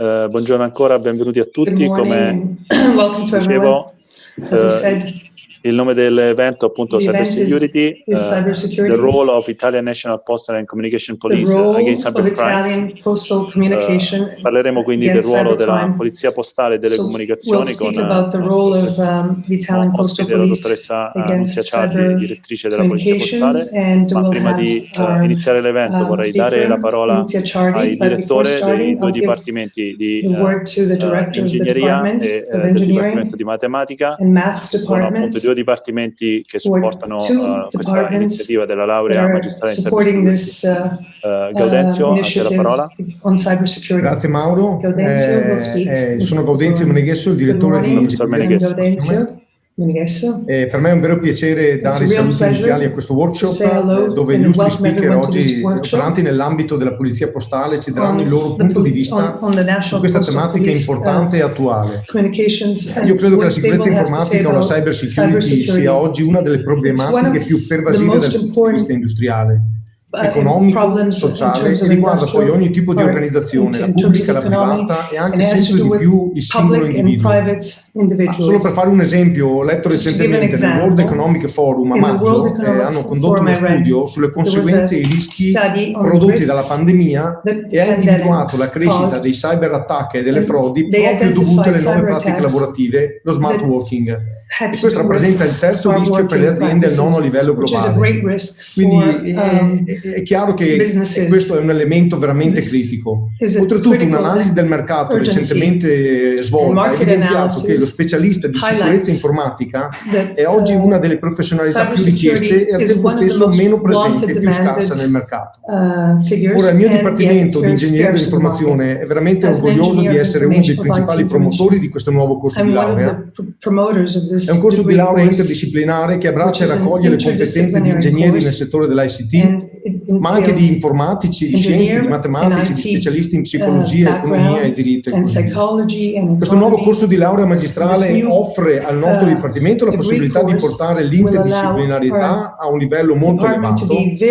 Buongiorno ancora, benvenuti a tutti. Come welcome to everyone. dicevo, As we said, il nome dell'evento appunto the event Cybersecurity, is Cybersecurity, the role of Italian National Postal and Communication the Police role against of cybercrime. Italian postal communication Parleremo quindi del against ruolo della cybercrime. Polizia Postale e delle So Comunicazioni we'll speak con about the role of the Italian Postal ospite la Police dottoressa against Attacchi, direttrice della Polizia communications, Postale. and Ma we'll prima have di our iniziare l'evento vorrei dare la parola Polizia Chardi, ai but before direttori dei starting, due I'll give dipartimenti di the word to the director of the ingegneria Department e of del Dipartimento Engineering di Matematica. and Maths Sono appunto i Department, due dipartimenti che who are supportano two questa departments iniziativa della that laurea are magistrale in supporting cybersecurity. this Gaudenzio, a te la initiative parola. on cybersecurity. Grazie Mauro. Gaudenzio will speak. Sono Gaudenzio Meneghesso, il direttore di Professor Meneghesso. Per me è un vero piacere dare i saluti iniziali a questo workshop dove gli illustri speaker oggi operanti nell'ambito della Polizia Postale ci daranno il loro punto di vista su questa tematica importante e attuale. Io credo che la sicurezza informatica o la cybersecurity sia oggi una delle problematiche più pervasive dal punto di vista industriale, economico, sociale, e riguarda poi ogni tipo di organizzazione, la pubblica, la privata e anche sempre di più il singolo individuo. Solo per fare un esempio, ho letto recentemente nel World Economic Forum a maggio hanno condotto uno studio sulle conseguenze e i rischi prodotti dalla pandemia e ha individuato la crescita dei cyberattacchi e delle frodi proprio dovute alle nuove pratiche lavorative, lo smart working. E questo rappresenta il terzo rischio per le aziende al nono livello globale. Quindi è chiaro che questo è un elemento veramente critico. Oltretutto un'analisi del mercato recentemente svolta ha evidenziato che lo specialista di sicurezza informatica è oggi una delle professionalità più richieste e al tempo stesso meno presente e più scarsa nel mercato. Ora il mio dipartimento di ingegneria dell'informazione è veramente orgoglioso di essere uno dei principali promotori di questo nuovo corso di laurea. È un corso di laurea interdisciplinare che abbraccia e raccoglie le competenze di ingegneri nel settore dell'ICT, ma anche di informatici, di scienze, di matematici, di specialisti in psicologia, economia e diritto. Questo nuovo corso di laurea magistrale offre al nostro dipartimento la possibilità di portare l'interdisciplinarità a un livello molto elevato ed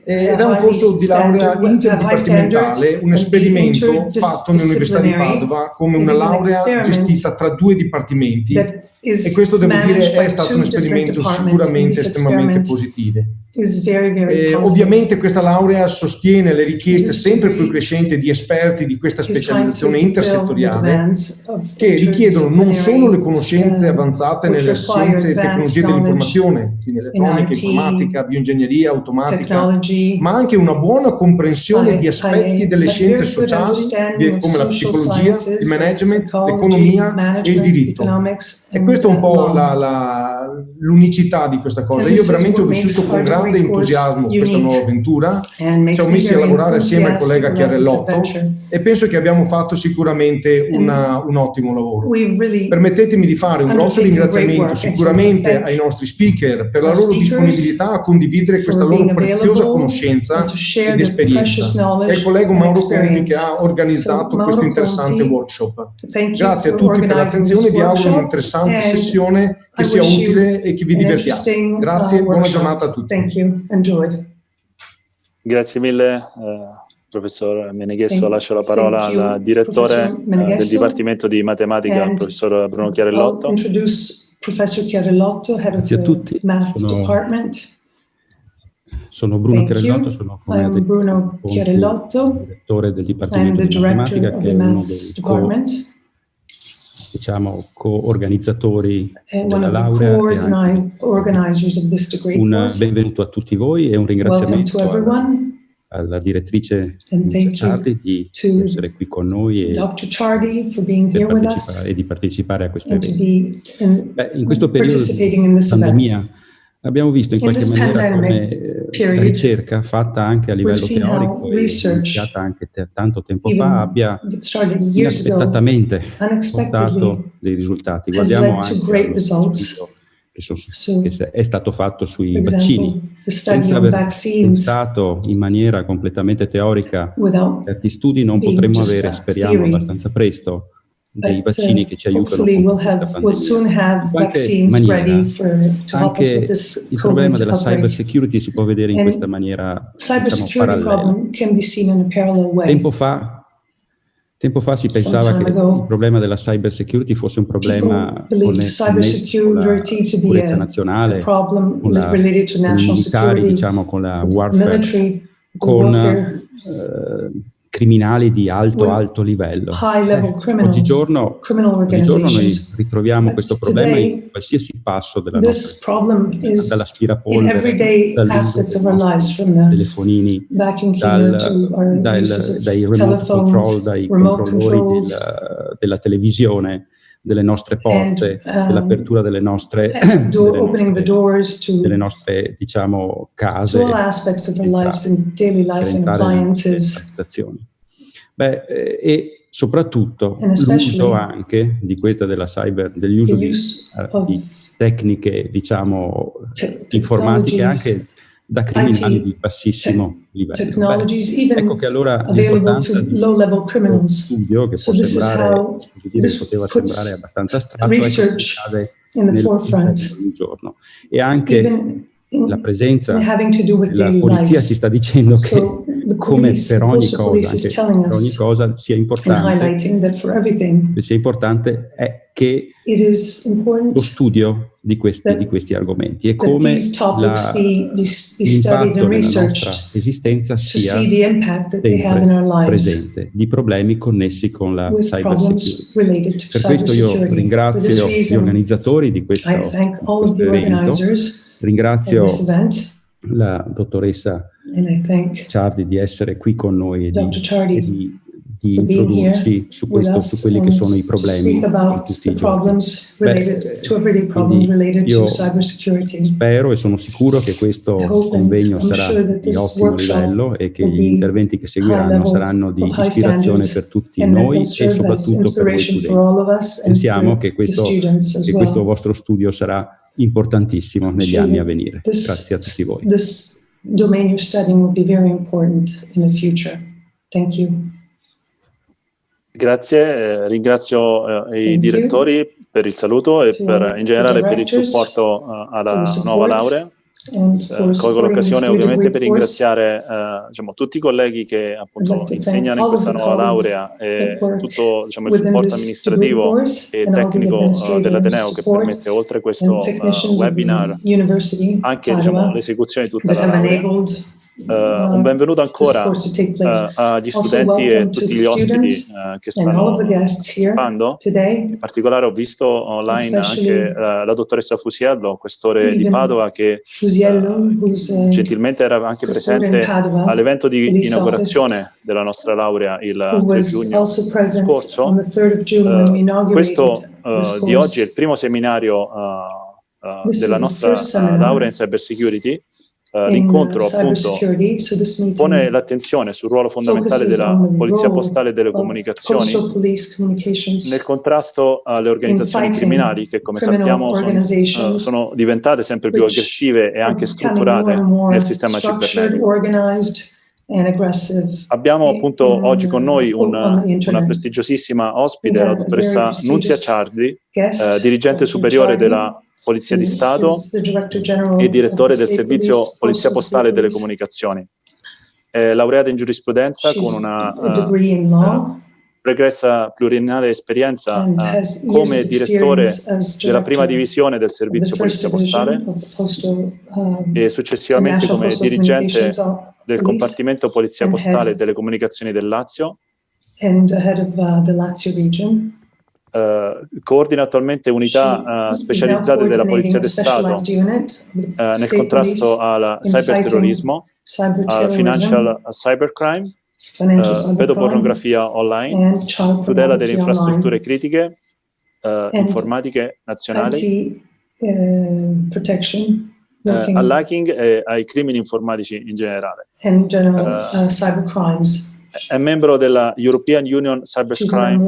è un corso di laurea interdipartimentale, un esperimento fatto nell'Università di Padova come una laurea gestita tra due dipartimenti. E questo, devo dire, è stato un esperimento sicuramente estremamente positivo. Ovviamente questa laurea sostiene le richieste sempre più crescenti di esperti di questa specializzazione intersettoriale che richiedono non solo le conoscenze avanzate nelle scienze e tecnologie dell'informazione, quindi elettronica, informatica, bioingegneria, automatica, ma anche una buona comprensione di aspetti delle scienze sociali come la psicologia, il management, l'economia e il diritto. E questa è un po' l'unicità di questa cosa. Io veramente ho vissuto con grande entusiasmo questa nuova avventura, ci siamo messi a lavorare assieme al collega Chiarellotto e penso che abbiamo fatto sicuramente un ottimo lavoro. Permettetemi di fare un grosso ringraziamento sicuramente ai nostri speaker per la loro disponibilità a condividere questa loro preziosa conoscenza ed esperienza e al collega Mauro Conti che ha organizzato questo interessante workshop. Grazie a tutti per l'attenzione, vi auguro un'interessante sessione che sia utile e che vi divertiate. Grazie, buona giornata a tutti. Grazie mille, professor Meneghesso. Lascio la parola al direttore del Dipartimento di Matematica, professor Bruno Chiarellotto. Grazie a tutti. Sono Bruno Chiarellotto, sono come direttore del Dipartimento di Matematica, che è uno dei co-organizzatori della laurea. Un benvenuto a tutti voi e un ringraziamento alla direttrice Chardi di essere qui con noi e di partecipare a questo evento. In questo periodo di pandemia abbiamo visto in qualche maniera come la ricerca fatta anche a livello teorico e iniziata anche tanto tempo fa abbia inaspettatamente portato dei risultati. Guardiamo anche allo studio che è stato fatto sui vaccini. Senza aver pensato in maniera completamente teorica certi studi non potremmo avere, speriamo abbastanza presto, dei vaccini che ci aiutano con questa pandemia. In qualche maniera anche il problema della cybersecurity si può vedere in questa maniera, diciamo, parallela. Tempo fa si pensava che il problema della cybersecurity fosse un problema connesso con la sicurezza nazionale, con i militari, diciamo, con la warfare, con criminali di alto livello. Oggigiorno noi ritroviamo questo problema in qualsiasi passo della nostra vita, dall'aspirapolvere, dall'uso dei telefonini, dai remote control, dai controllori della televisione, delle nostre porte, dell'apertura delle nostre diciamo, case per entrare nelle abitazioni. E soprattutto l'uso anche di questa dell'uso di tecniche, diciamo, informatiche anche da criminali di bassissimo livello. Ecco che allora l'importanza di uno studio che può sembrare, poteva sembrare abbastanza astratto, ecco che accade ogni giorno. E anche la presenza della polizia ci sta dicendo che, come per ogni cosa, anche per ogni cosa, sia importante è che lo studio di questi argomenti e come l'impatto nella nostra esistenza sia sempre presente di problemi connessi con la cybersecurity. Per questo io ringrazio gli organizzatori di questo evento, ringrazio la dottoressa Ciardi di essere qui con noi e di introdurci su quelli che sono i problemi di tutti i giorni. Io spero e sono sicuro che questo convegno sarà di ottimo livello e che gli interventi che seguiranno saranno di ispirazione per tutti noi e soprattutto per voi studenti. Pensiamo che questo vostro studio sarà importantissimo negli anni a venire. Grazie a tutti voi. This domain you're studying will be very important in the future. Thank you. Grazie, ringrazio i direttori per il saluto e in generale per il supporto alla nuova laurea. Colgo l'occasione ovviamente per ringraziare diciamo, tutti i colleghi che appunto insegnano in questa nuova laurea e tutto diciamo, il supporto amministrativo e tecnico dell'Ateneo che permette oltre questo webinar anche diciamo, l'esecuzione di tutta la laurea. Un benvenuto ancora agli studenti e tutti gli ospiti che stanno partecipando. In particolare ho visto online anche la dottoressa Fusiello, questore di Padova, che gentilmente era anche presente all'evento di inaugurazione della nostra laurea il 3 giugno scorso. Questo di oggi è il primo seminario della nostra laurea in Cybersecurity. L'incontro appunto pone l'attenzione sul ruolo fondamentale della Polizia Postale e delle Comunicazioni nel contrasto alle organizzazioni criminali che, come sappiamo, sono diventate sempre più aggressive e anche strutturate nel sistema cibernetico. Abbiamo appunto oggi con noi una prestigiosissima ospite, la dottoressa Nunzia Ciardi, dirigente superiore della Polizia di Stato e direttore del servizio Polizia Postale e delle Comunicazioni. È laureata in giurisprudenza con una pregressa pluriennale esperienza come direttore della prima divisione del servizio Polizia Postale e successivamente come dirigente del compartimento Polizia Postale e delle Comunicazioni del Lazio. Coordina attualmente unità specializzate della Polizia di Stato nel contrasto al cyberterrorismo, al financial cybercrime, pedopornografia online, tutela delle infrastrutture critiche, informatiche nazionali, all'hacking e ai crimini informatici in generale. È membro della European Union Cybercrime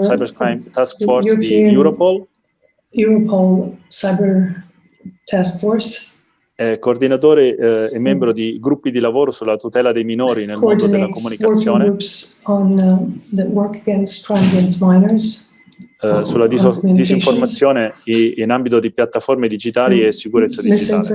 Task Force di Europol. Cyber Task Force. È coordinatore e membro di gruppi di lavoro sulla tutela dei minori nel mondo della comunicazione. sulla disinformazione in ambito di piattaforme digitali e sicurezza digitale.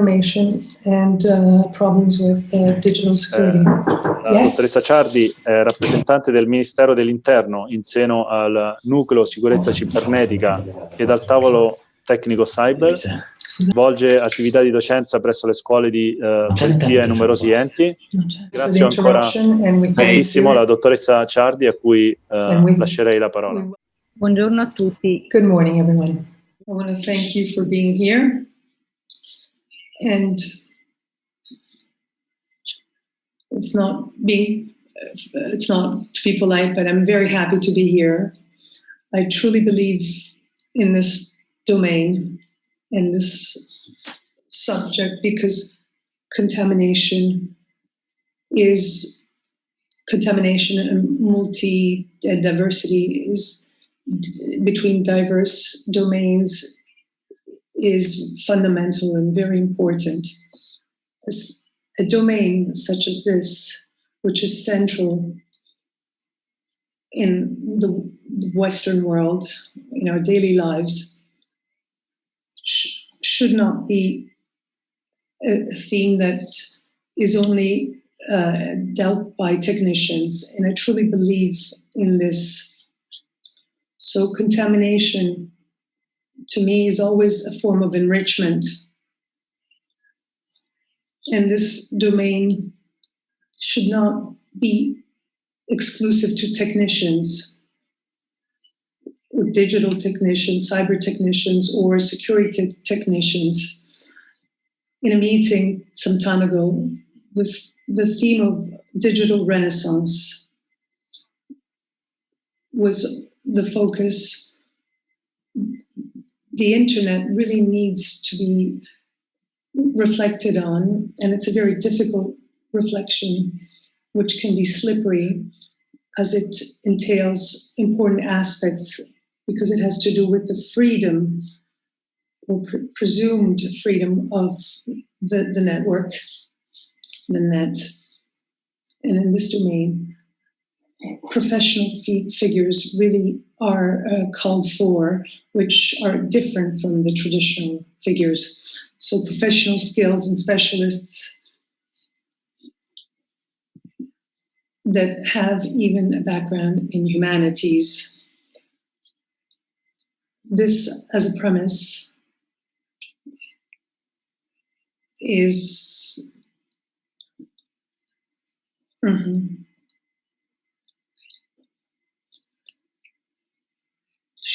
La dottoressa Ciardi è rappresentante del Ministero dell'Interno in seno al nucleo sicurezza cibernetica ed al tavolo tecnico cyber. Svolge attività di docenza presso le scuole di polizia e numerosi enti. Grazie ancora moltissimo alla dottoressa Ciardi, a cui lascerei la parola. Buongiorno a tutti. Good morning, everyone. I want to thank you for being here. And it's not to be polite, but I'm very happy to be here. I truly believe in this domain, in this subject, because contamination and diversity is between diverse domains is fundamental and very important. A domain such as this, which is central in the Western world, in our daily lives, should not be a theme that is only dealt by technicians, and I truly believe in this. So contamination, to me, is always a form of enrichment. And this domain should not be exclusive to technicians, or digital technicians, cyber technicians, or security technicians. In a meeting some time ago, with the theme of digital renaissance was the focus. The internet really needs to be reflected on, and it's a very difficult reflection, which can be slippery as it entails important aspects, because it has to do with the freedom or presumed freedom of the network, the net. And in this domain, professional figures really are called for, which are different from the traditional figures. So professional skills and specialists that have even a background in humanities. This, as a premise, is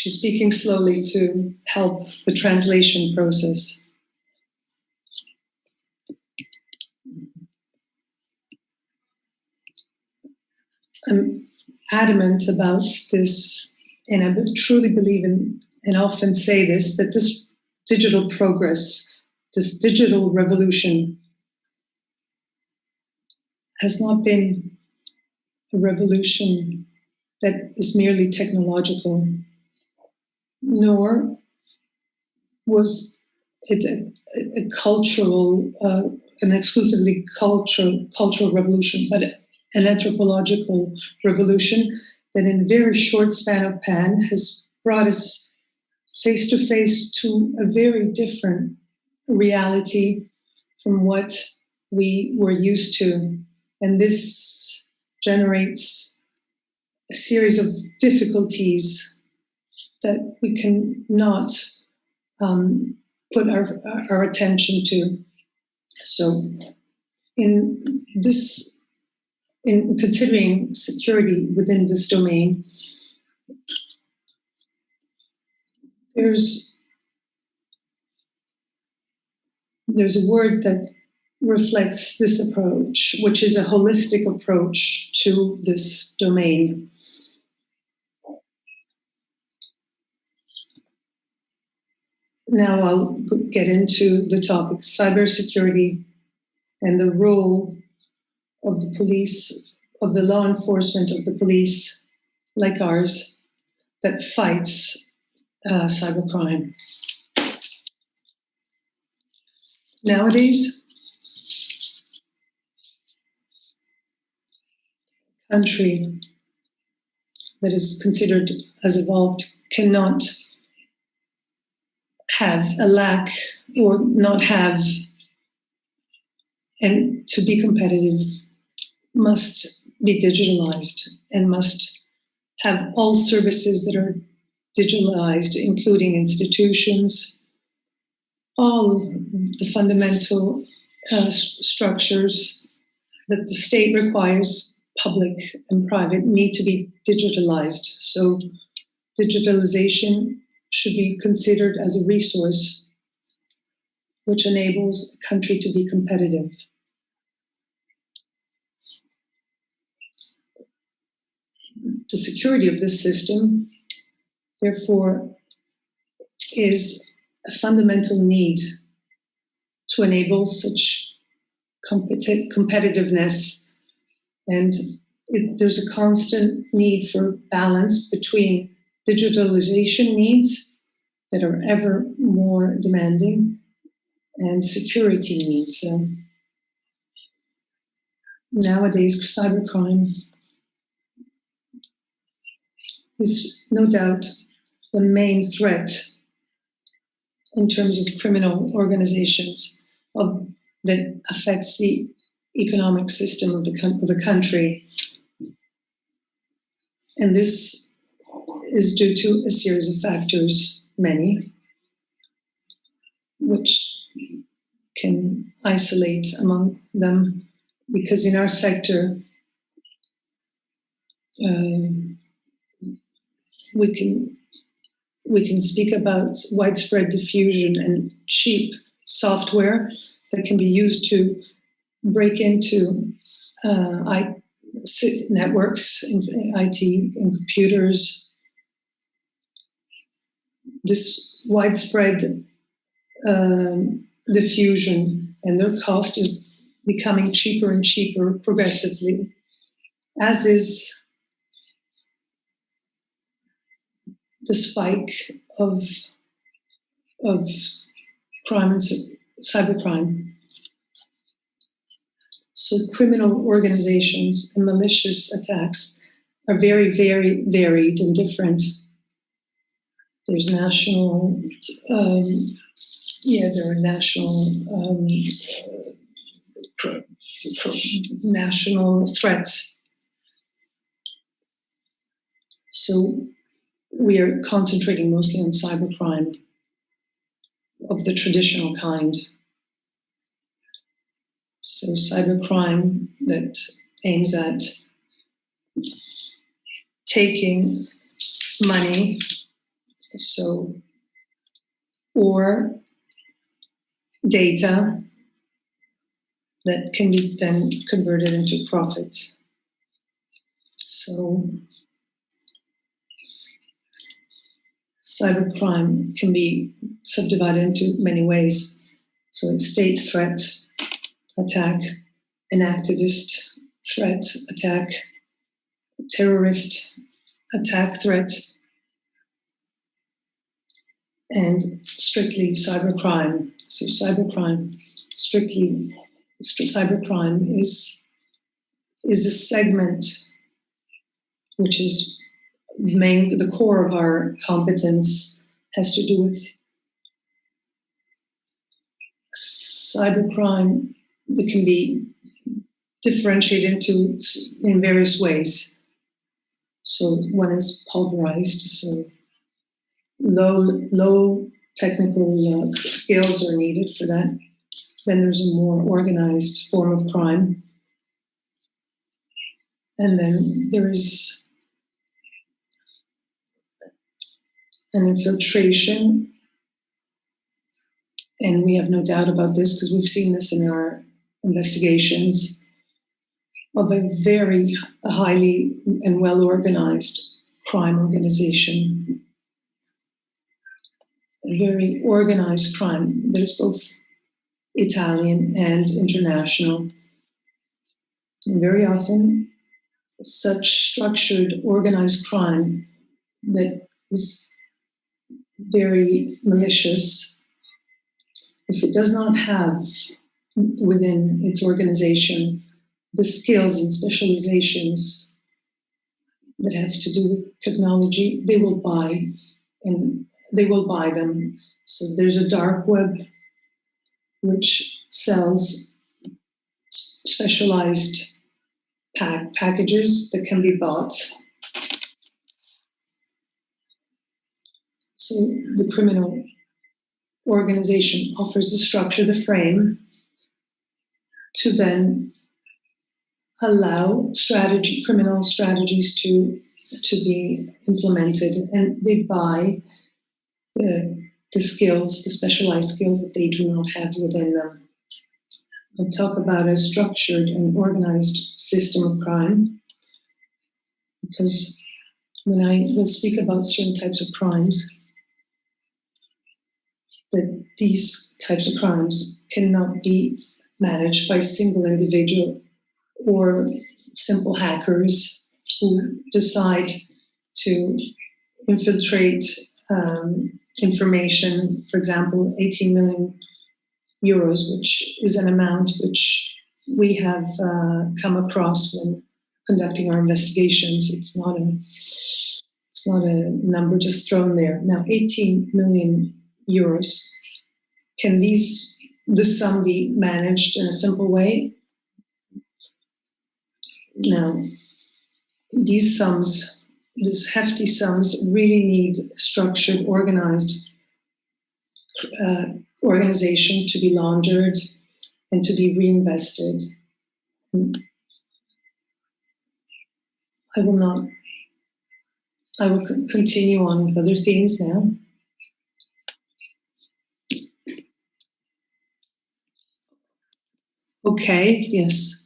She's speaking slowly to help the translation process. I'm adamant about this, and I truly believe in, and often say this, that this digital progress, this digital revolution, has not been a revolution that is merely technological, nor was it a cultural, an exclusively cultural revolution, but an anthropological revolution that in a very short span of time has brought us face to face to a very different reality from what we were used to. And this generates a series of difficulties that we can not put our attention to. So in considering security within this domain, there's a word that reflects this approach, which is a holistic approach to this domain. Now I'll get into the topic, cybersecurity and the role of the police, of the law enforcement of the police, like ours, that fights cybercrime. Nowadays, a country that is considered as evolved cannot have a lack or not have, and to be competitive must be digitalized and must have all services that are digitalized, including institutions, all the fundamental structures that the state requires, public and private, need to be digitalized. So digitalization should be considered as a resource which enables a country to be competitive. The security of this system, therefore, is a fundamental need to enable such competitiveness, and there's a constant need for balance between digitalization needs that are ever more demanding and security needs. Nowadays, cybercrime is no doubt the main threat in terms of criminal organizations that affects the economic system of the country. And this is due to a series of factors, many, which can isolate among them, because in our sector, we can speak about widespread diffusion and cheap software that can be used to break into networks, IT and computers. This widespread diffusion and their cost is becoming cheaper and cheaper progressively, as is the spike of crime and cybercrime. So criminal organizations and malicious attacks are very, very varied and different. There's national, there are national threats. So we are concentrating mostly on cybercrime of the traditional kind. So cybercrime that aims at taking money, or data that can be then converted into profit. So cybercrime can be subdivided into many ways. So it's state threat attack, an activist threat attack, terrorist attack threat, and strictly cybercrime. So cybercrime is a segment which is the core of our competence, has to do with cybercrime that can be differentiated in various ways. So one is pulverized, so low technical skills are needed for that. Then there's a more organized form of crime. And then there is an infiltration, and we have no doubt about this because we've seen this in our investigations, of a very highly and well-organized crime organization. A very organized crime that is both Italian and international. And very often, such structured, organized crime that is very malicious, if it does not have within its organization the skills and specializations that have to do with technology, they will buy and they will buy them. So there's a dark web which sells specialized packages that can be bought. So the criminal organization offers the structure, the frame, to then allow criminal strategies to be implemented, and they buy the skills, the specialized skills that they do not have within them. I'll talk about a structured and organized system of crime, because when I will speak about certain types of crimes, that these types of crimes cannot be managed by a single individual or simple hackers who decide to infiltrate information, for example, 18 million euros, which is an amount which we have come across when conducting our investigations. It's not a number just thrown there. Now, 18 million euros. Can this sum be managed in a simple way? Now, these hefty sums really need structured, organized organization to be laundered and to be reinvested. And I will continue on with other themes now. Okay, yes.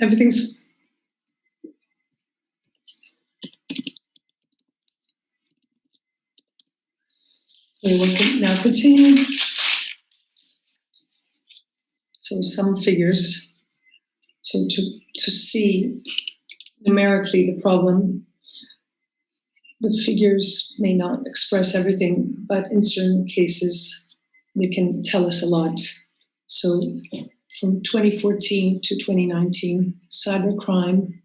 Everything's we will now continue. So some figures. So to see numerically the problem, the figures may not express everything, but in certain cases, they can tell us a lot. So from 2014 to 2019, cybercrime,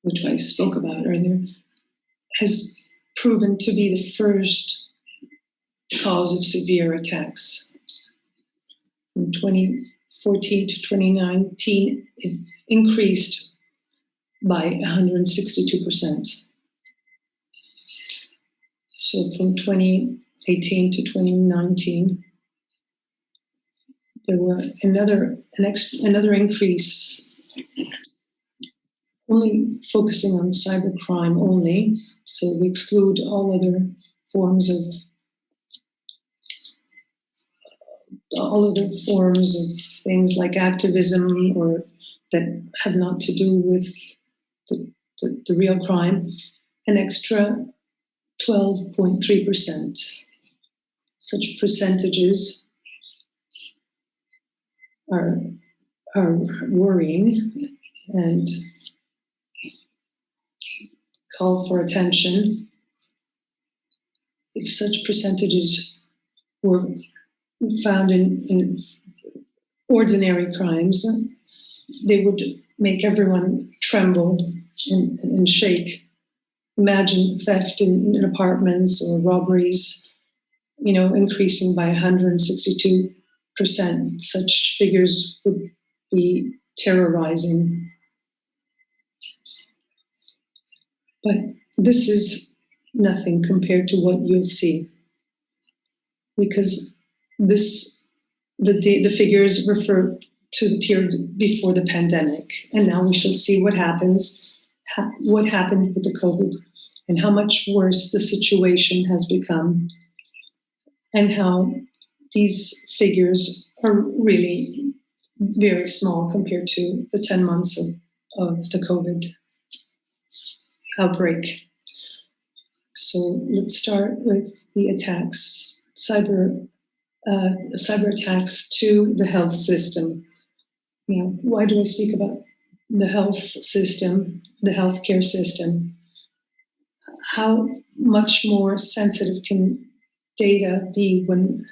which I spoke about earlier, has proven to be the first cause of severe attacks. From 2014 to 2019, it increased by 162%. So from 2018 to 2019, there were another increase, only focusing on cybercrime only. So we exclude all other forms of things like activism or that have not to do with the real crime, an extra 12.3%. Such percentages are worrying and call for attention. If such percentages were found in ordinary crimes, they would make everyone tremble and shake. Imagine theft in apartments or robberies, increasing by 162%. Such figures would be terrorizing. But this is nothing compared to what you'll see, because the figures refer to the period before the pandemic, and now we shall see what happened with the COVID, and how much worse the situation has become, and how these figures are really very small compared to the 10 months of the COVID outbreak. So let's start with the attacks, cyber attacks to the health system. Why do I speak about the health system, the healthcare system, how much more sensitive can data be when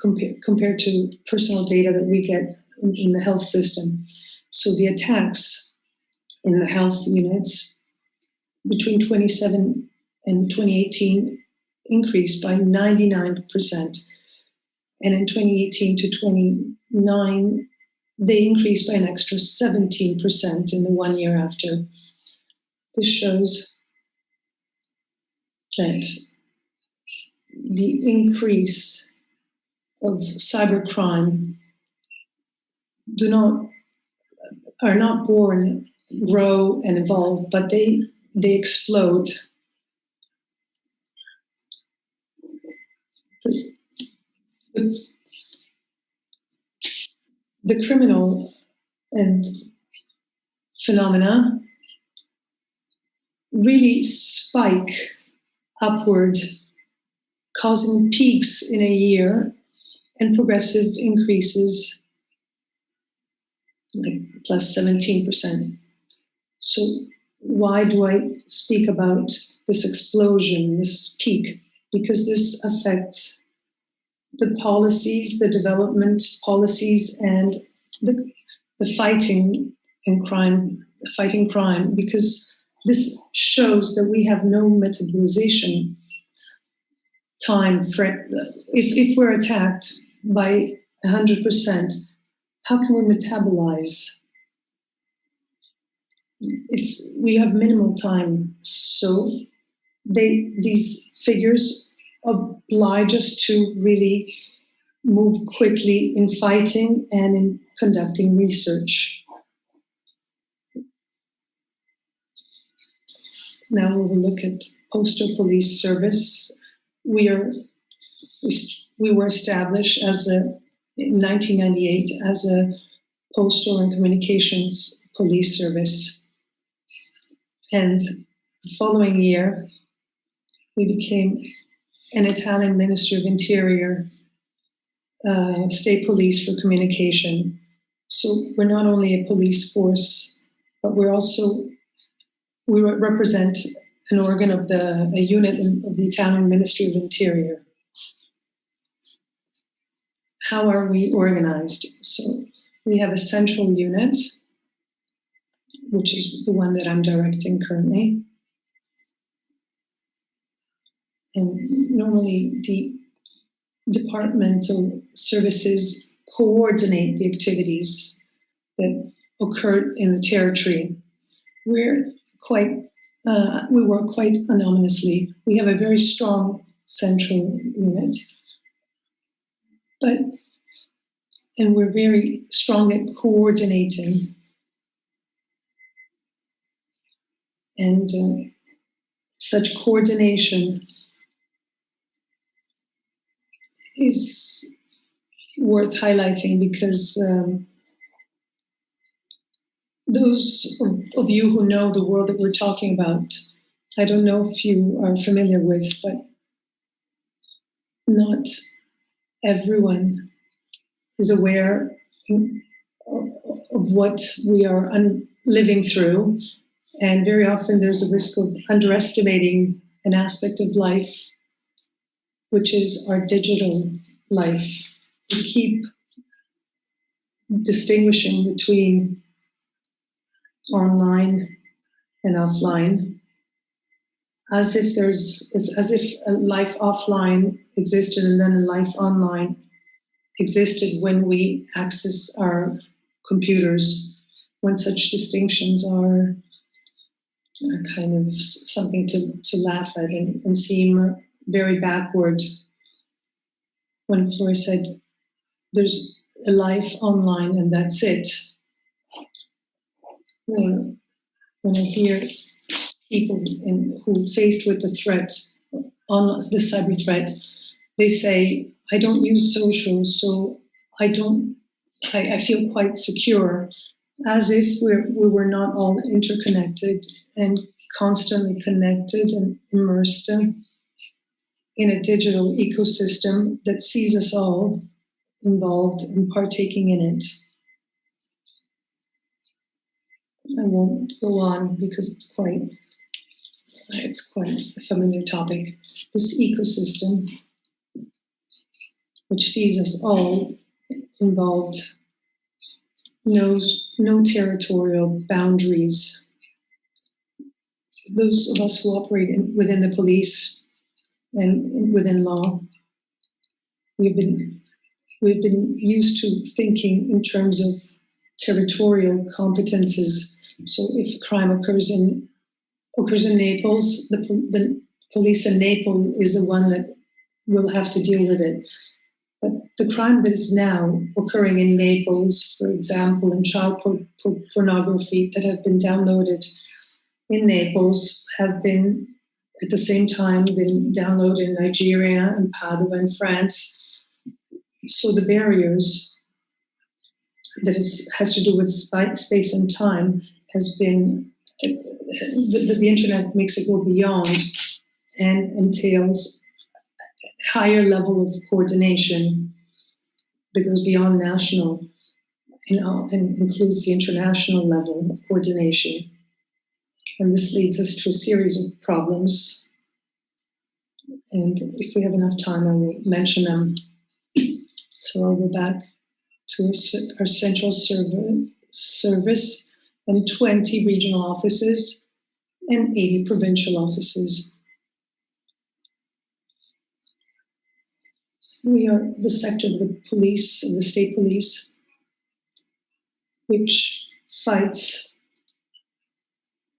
compared to personal data that we get in the health system. So the attacks in the health units between 27 and 2018 increased by 99%. And in 2018 to 29, they increased by an extra 17% in the 1 year after. This shows that the increase of cybercrime are not born, grow, and evolve, but they explode. The criminal and phenomena really spike upward, causing peaks in a year and progressive increases, like plus 17%. So why do I speak about this explosion, this peak? Because this affects the policies, the development policies, and the fighting crime, because this shows that we have no metabolization time for if we're attacked by 100%, how can we metabolize? We have minimal time, so these figures oblige us to really move quickly in fighting and in conducting research. Now we will look at postal police service. We were established in 1998 as a postal and communications police service. And the following year, we became an Italian Ministry of Interior, state police for communication. So we're not only a police force, but we represent an organ of a unit of the Italian Ministry of Interior. How are we organized? So we have a central unit, which is the one that I'm directing currently. And normally the departmental services coordinate the activities that occur in the territory. We work quite anonymously. We have a very strong central unit, and we're very strong at coordinating. And such coordination is worth highlighting because those of you who know the world that we're talking about, I don't know if you are familiar with, but not everyone is aware of what we are living through. And very often there's a risk of underestimating an aspect of life, which is our digital life. We keep distinguishing between online and offline, as if a life offline existed and then a life online existed when we access our computers, when such distinctions are kind of something to laugh at and seem very backward. When Flora said, there's a life online and that's it. When I hear people who faced with the threat, on the cyber threat, they say, I don't use social, so I feel quite secure, as if we were not all interconnected and constantly connected and immersed in a digital ecosystem that sees us all involved and partaking in it. I won't go on because it's quite a familiar topic. This ecosystem, which sees us all involved, knows no territorial boundaries. Those of us who operate within the police and within law, we've been used to thinking in terms of territorial competences. So if crime occurs in Naples, the police in Naples is the one that will have to deal with it. But the crime that is now occurring in Naples, for example, in child pornography that have been downloaded in Naples, have been at the same time been downloaded in Nigeria and Padua in France. So the barriers that has to do with space and time has been, the internet makes it go beyond and entails higher level of coordination that goes beyond national and includes the international level of coordination. And this leads us to a series of problems. And if we have enough time, I will mention them. So I'll go back to our central service and 20 regional offices and 80 provincial offices. We are the sector of the police, of the state police, which fights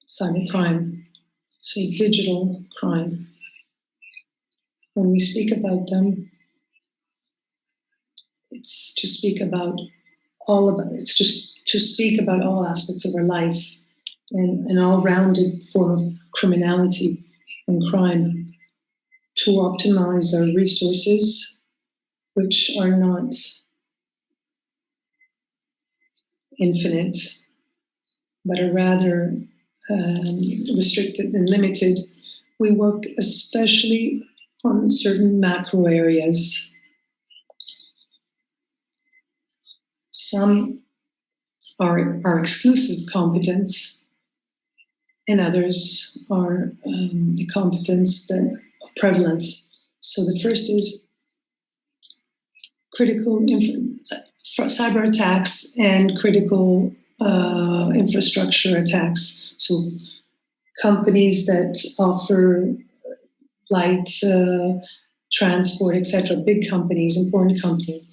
cybercrime, so digital crime. When we speak about them, it's to speak about it's just to speak about all aspects of our life and an all-rounded form of criminality and crime, to optimize our resources, which are not infinite, but are rather restricted and limited. We work especially on certain macro areas. Some are exclusive competence, and others are the competence that of prevalence. So the first is critical cyber attacks and critical infrastructure attacks. So companies that offer light transport, etc., big companies, important companies.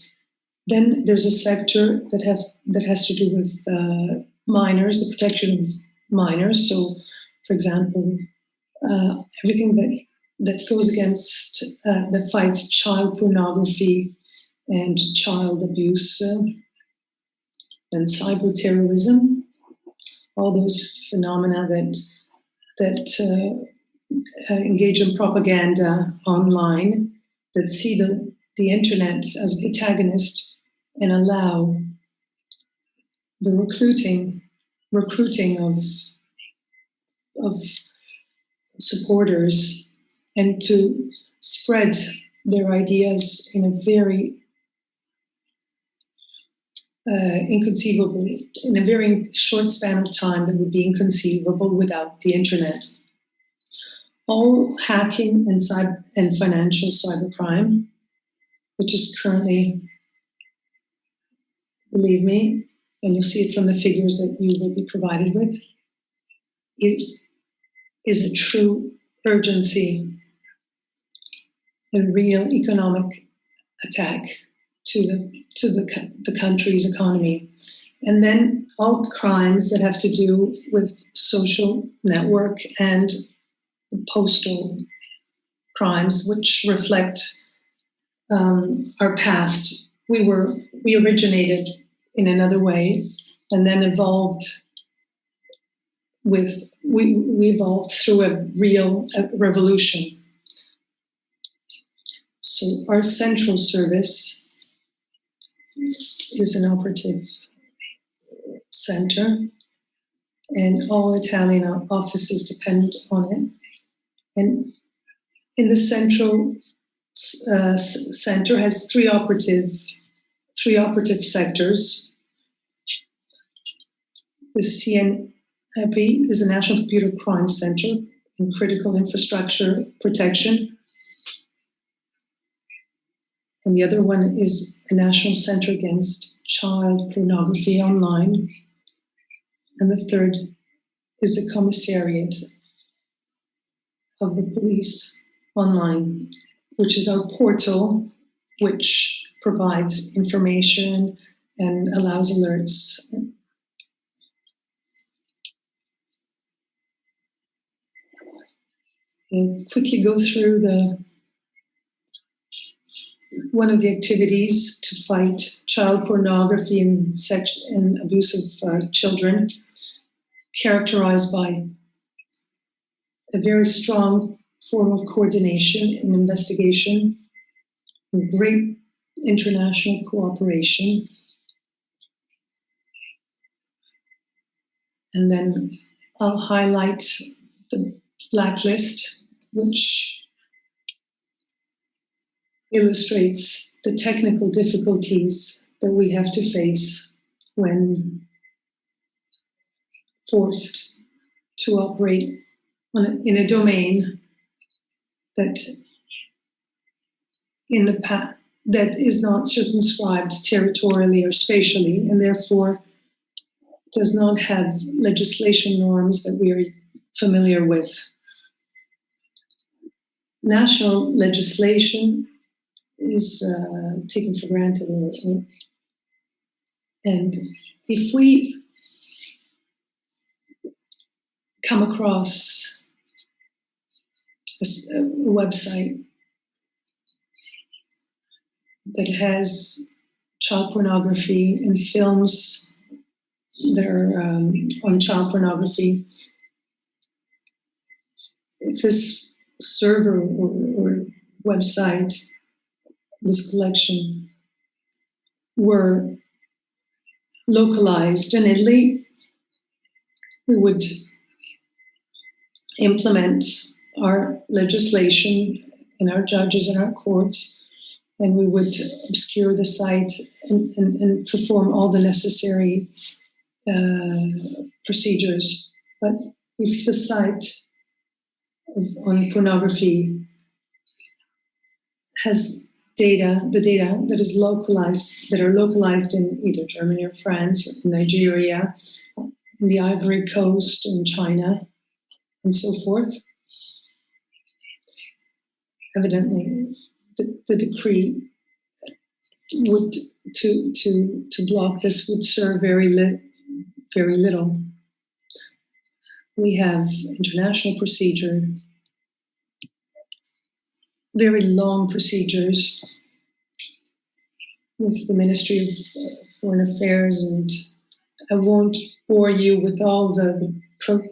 Then there's a sector that has to do with minors, the protection of minors. So, for example, everything that goes against, that fights child pornography and child abuse and cyber terrorism, all those phenomena that engage in propaganda online, that see the internet as a protagonist and allow the recruiting of supporters and to spread their ideas in a very in a very short span of time that would be inconceivable without the internet. All hacking and financial cybercrime, which is currently, believe me, and you'll see it from the figures that you will be provided with, is a true urgency, a real economic attack to the country's economy. And then all crimes that have to do with social network and postal crimes, which reflect our past. We originated in another way and then evolved we evolved through a real revolution. So our central service is an operative center, and all Italian offices depend on it. And in the central center has three operative sectors: the EPI is a National Computer Crime Center and Critical Infrastructure Protection. And the other one is a National Center Against Child Pornography Online. And the third is a commissariat of the police online, which is our portal, which provides information and allows alerts. I'll quickly go through one of the activities to fight child pornography and abuse of children, characterized by a very strong form of coordination and investigation, and great international cooperation. And then I'll highlight the blacklist, which illustrates the technical difficulties that we have to face when forced to operate in a domain that that is not circumscribed territorially or spatially, and therefore does not have legislation norms that we are familiar with. National legislation is taken for granted, and if we come across a website that has child pornography and films that are on child pornography, if this server or website, this collection, were localized in Italy, we would implement our legislation and our judges and our courts, and we would obscure the site and perform all the necessary procedures. But if the site on pornography has the data that is localized, that are localized in either Germany or France or Nigeria, the Ivory Coast and China, and so forth, evidently the decree would to block this would serve very little. We have international procedure, very long procedures with the Ministry of Foreign Affairs, and I won't bore you with all the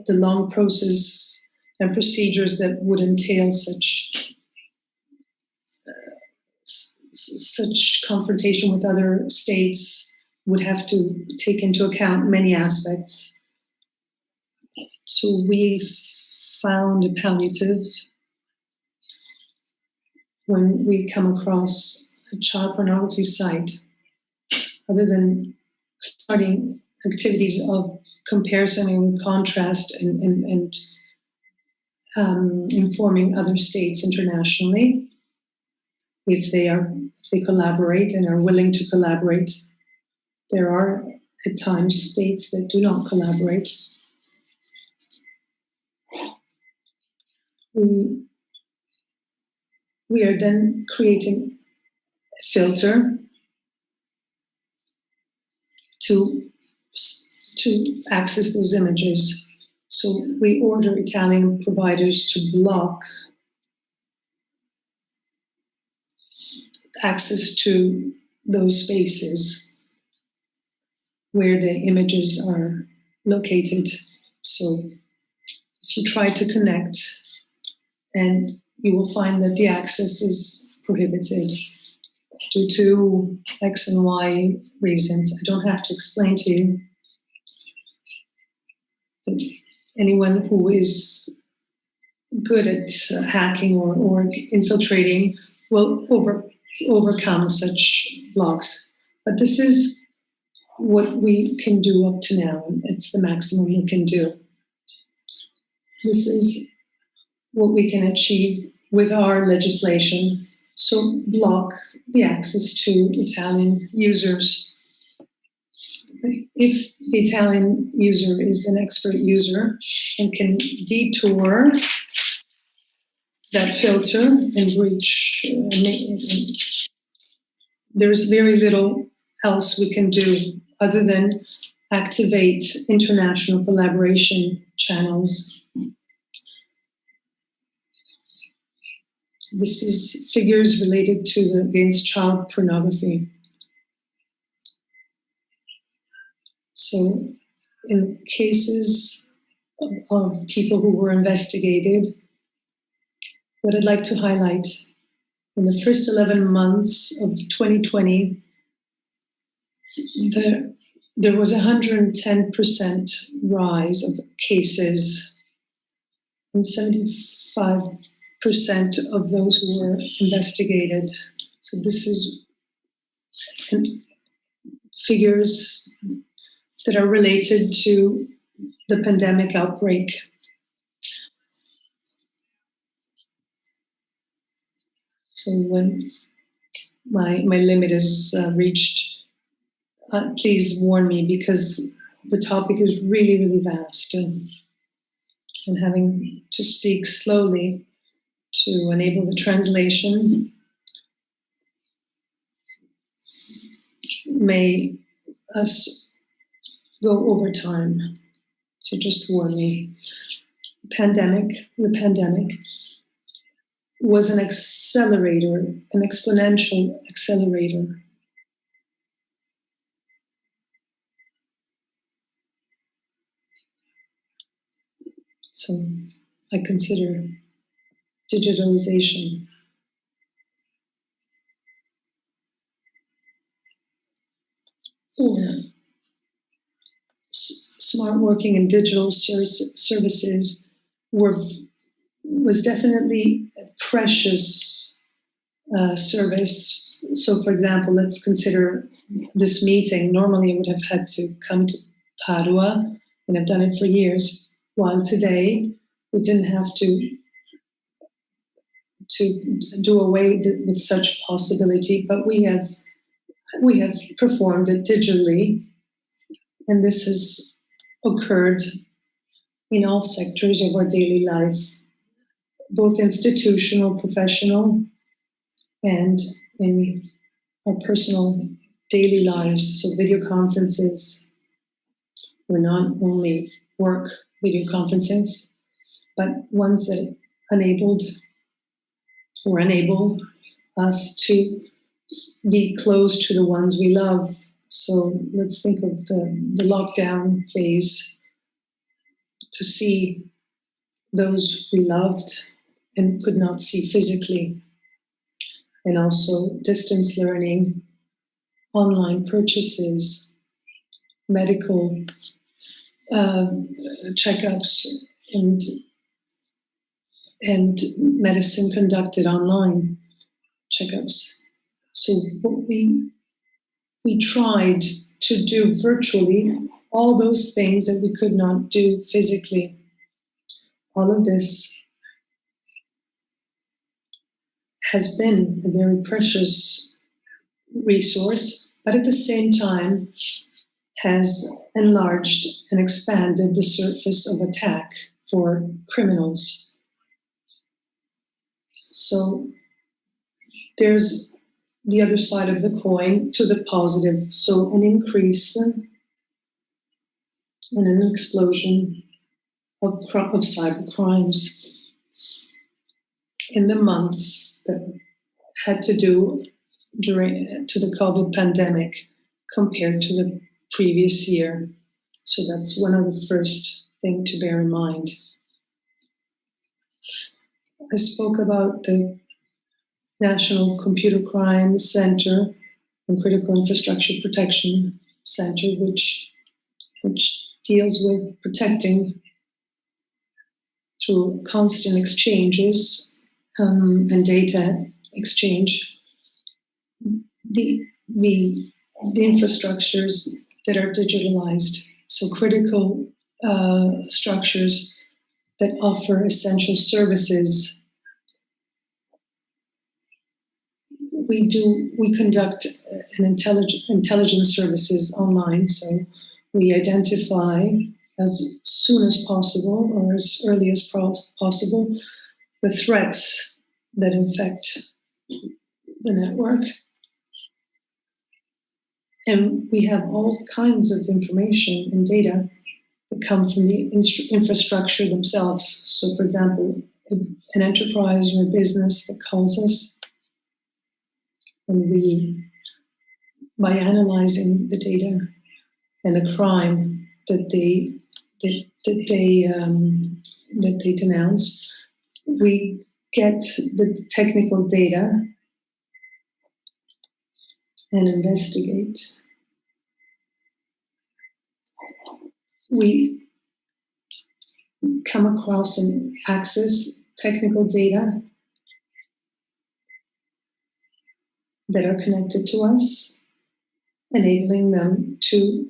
long process and procedures that would entail such confrontation with other states, would have to take into account many aspects. So we found a palliative when we come across a child pornography site, other than starting activities of comparison and contrast and informing other states internationally, if they collaborate and are willing to collaborate. There are at times states that do not collaborate. We are then creating a filter to access those images. So we order Italian providers to block access to those spaces where the images are located. So if you try to connect, and you will find that the access is prohibited due to X and Y reasons. I don't have to explain to you that anyone who is good at hacking or infiltrating will overcome such blocks. But this is what we can do up to now. It's the maximum we can do. This is what we can achieve with our legislation. So block the access to Italian users. If the Italian user is an expert user and can detour that filter and breach, there's very little else we can do other than activate international collaboration channels. This is figures related to against child pornography. So in cases of people who were investigated, what I'd like to highlight, in the first 11 months of 2020, there was a 110% rise of cases, and 75% of those who were investigated. So this is figures that are related to the pandemic outbreak. So when my limit is reached, please warn me, because the topic is really, really vast, and having to speak slowly to enable the translation may us go over time. So just warn me. The pandemic was an accelerator, an exponential accelerator. So I consider digitalization or smart working and digital services was definitely a precious service. So, for example, let's consider this meeting. Normally, I would have had to come to Padua, and I've done it for years. While today, we didn't have to do away with such possibility, but we have performed it digitally, and this has occurred in all sectors of our daily life, both institutional, professional, and in our personal daily lives. So video conferences were not only work video conferences, but ones that enable us to be close to the ones we love. So let's think of the lockdown phase, to see those we loved and could not see physically. And also distance learning, online purchases, medical checkups, and medicine conducted online checkups. So what we tried to do virtually, all those things that we could not do physically. All of this has been a very precious resource, but at the same time has enlarged and expanded the surface of attack for criminals. So there's the other side of the coin to the positive. So an increase and an explosion of cyber crimes in the months that had to do to the COVID pandemic compared to the previous year. So that's one of the first things to bear in mind. I spoke about the National Computer Crime Center and Critical Infrastructure Protection Center, which deals with protecting through constant exchanges and data exchange the infrastructures that are digitalized. So critical structures that offer essential services. We conduct an intelligence services online, so we identify as soon as possible or as early as possible the threats that infect the network. And we have all kinds of information and data that come from the infrastructure themselves. So, for example, an enterprise or a business that calls us, and we, by analyzing the data and the crime that they denounce, we get the technical data and investigate. We come across and access technical data that are connected to us, enabling them to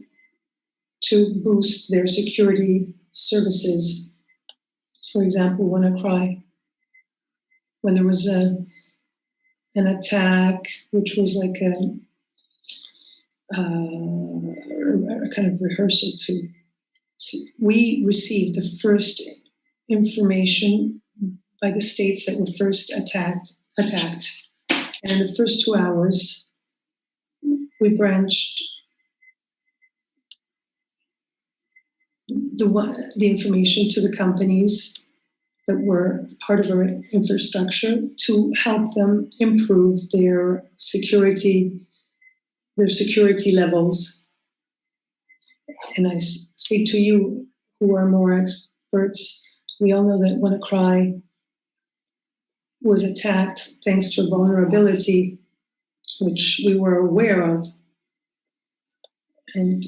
boost their security services. For example, WannaCry, when there was an attack, which was like a kind of rehearsal to we received the first information by the states that were first attacked. And in the first 2 hours, we branched the information to the companies that were part of our infrastructure to help them improve their security levels. And I speak to you who are more experts. We all know that WannaCry was attacked thanks to a vulnerability which we were aware of. And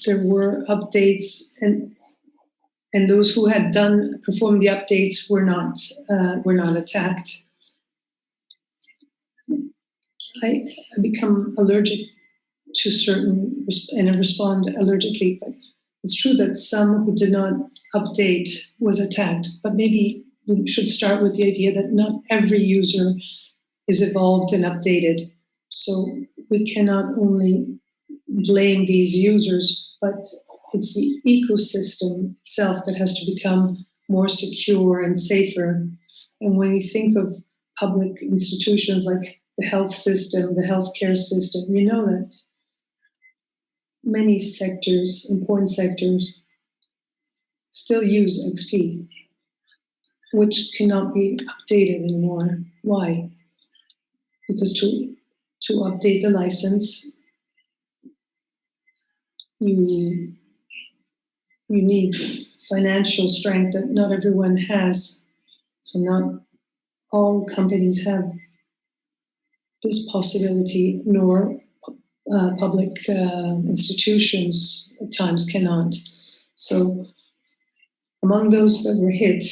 there were updates, and those who had performed the updates were not attacked. I become allergic to certain and I respond allergically, but it's true that some who did not update was attacked. But maybe we should start with the idea that not every user is evolved and updated. So we cannot only blame these users, but it's the ecosystem itself that has to become more secure and safer. And when you think of public institutions like the health system, the healthcare system, you know that many sectors, important sectors, still use XP, which cannot be updated anymore. Why? Because to update the license, you need financial strength that not everyone has. So not all companies have this possibility, nor public institutions at times cannot. So among those that were hit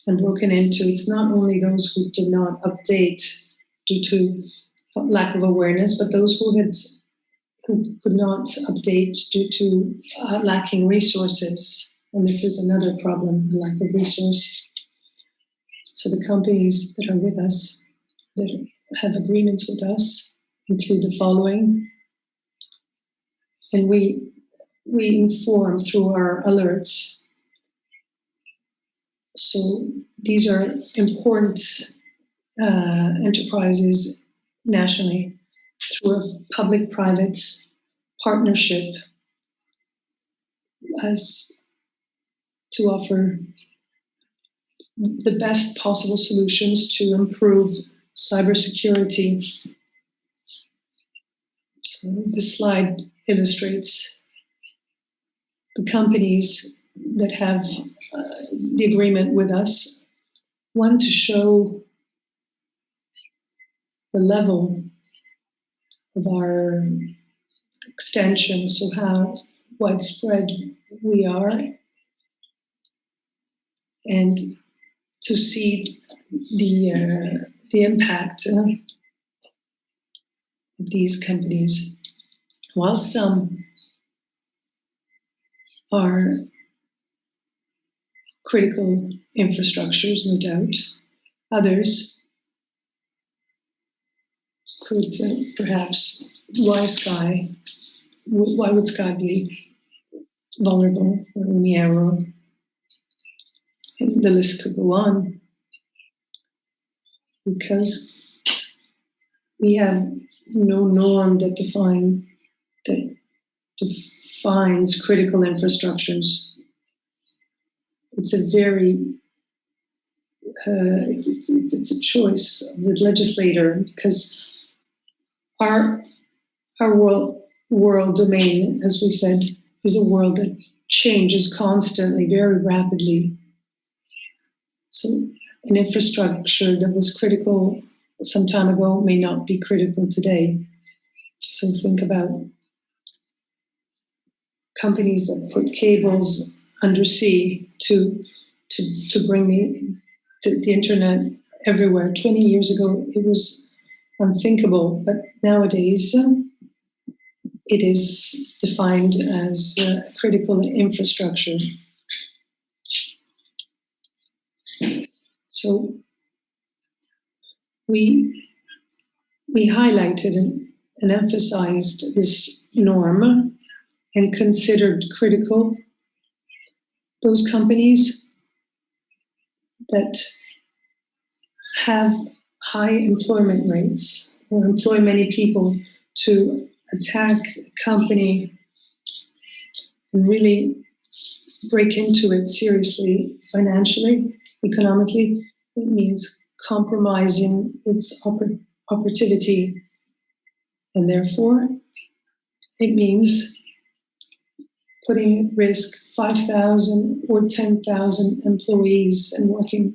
and broken into, it's not only those who did not update due to lack of awareness, but those who could not update due to lacking resources. And this is another problem, the lack of resource. So the companies that are with us, that have agreements with us, include the following. And we inform through our alerts. So these are important enterprises nationally through a public-private partnership as to offer the best possible solutions to improve cybersecurity. So this slide illustrates the companies that have the agreement with us. One, to show the level of our extension, so how widespread we are, and to see the impact of these companies. While some are critical infrastructures, no doubt. Others could perhaps, why would Sky be vulnerable, or Uniero? And the list could go on, because we have no norm that defines critical infrastructures. It's a very it's a choice of the legislator, because our world domain, as we said, is a world that changes constantly, very rapidly. So an infrastructure that was critical some time ago may not be critical today. So think about companies that put cables undersea to bring the internet everywhere. 20 years ago, it was unthinkable, but nowadays it is defined as critical infrastructure. So we highlighted and emphasized this norm and considered critical those companies that have high employment rates or employ many people. To attack a company and really break into it seriously, financially, economically, it means compromising its operativity, and therefore it means putting at risk 5,000 or 10,000 employees and working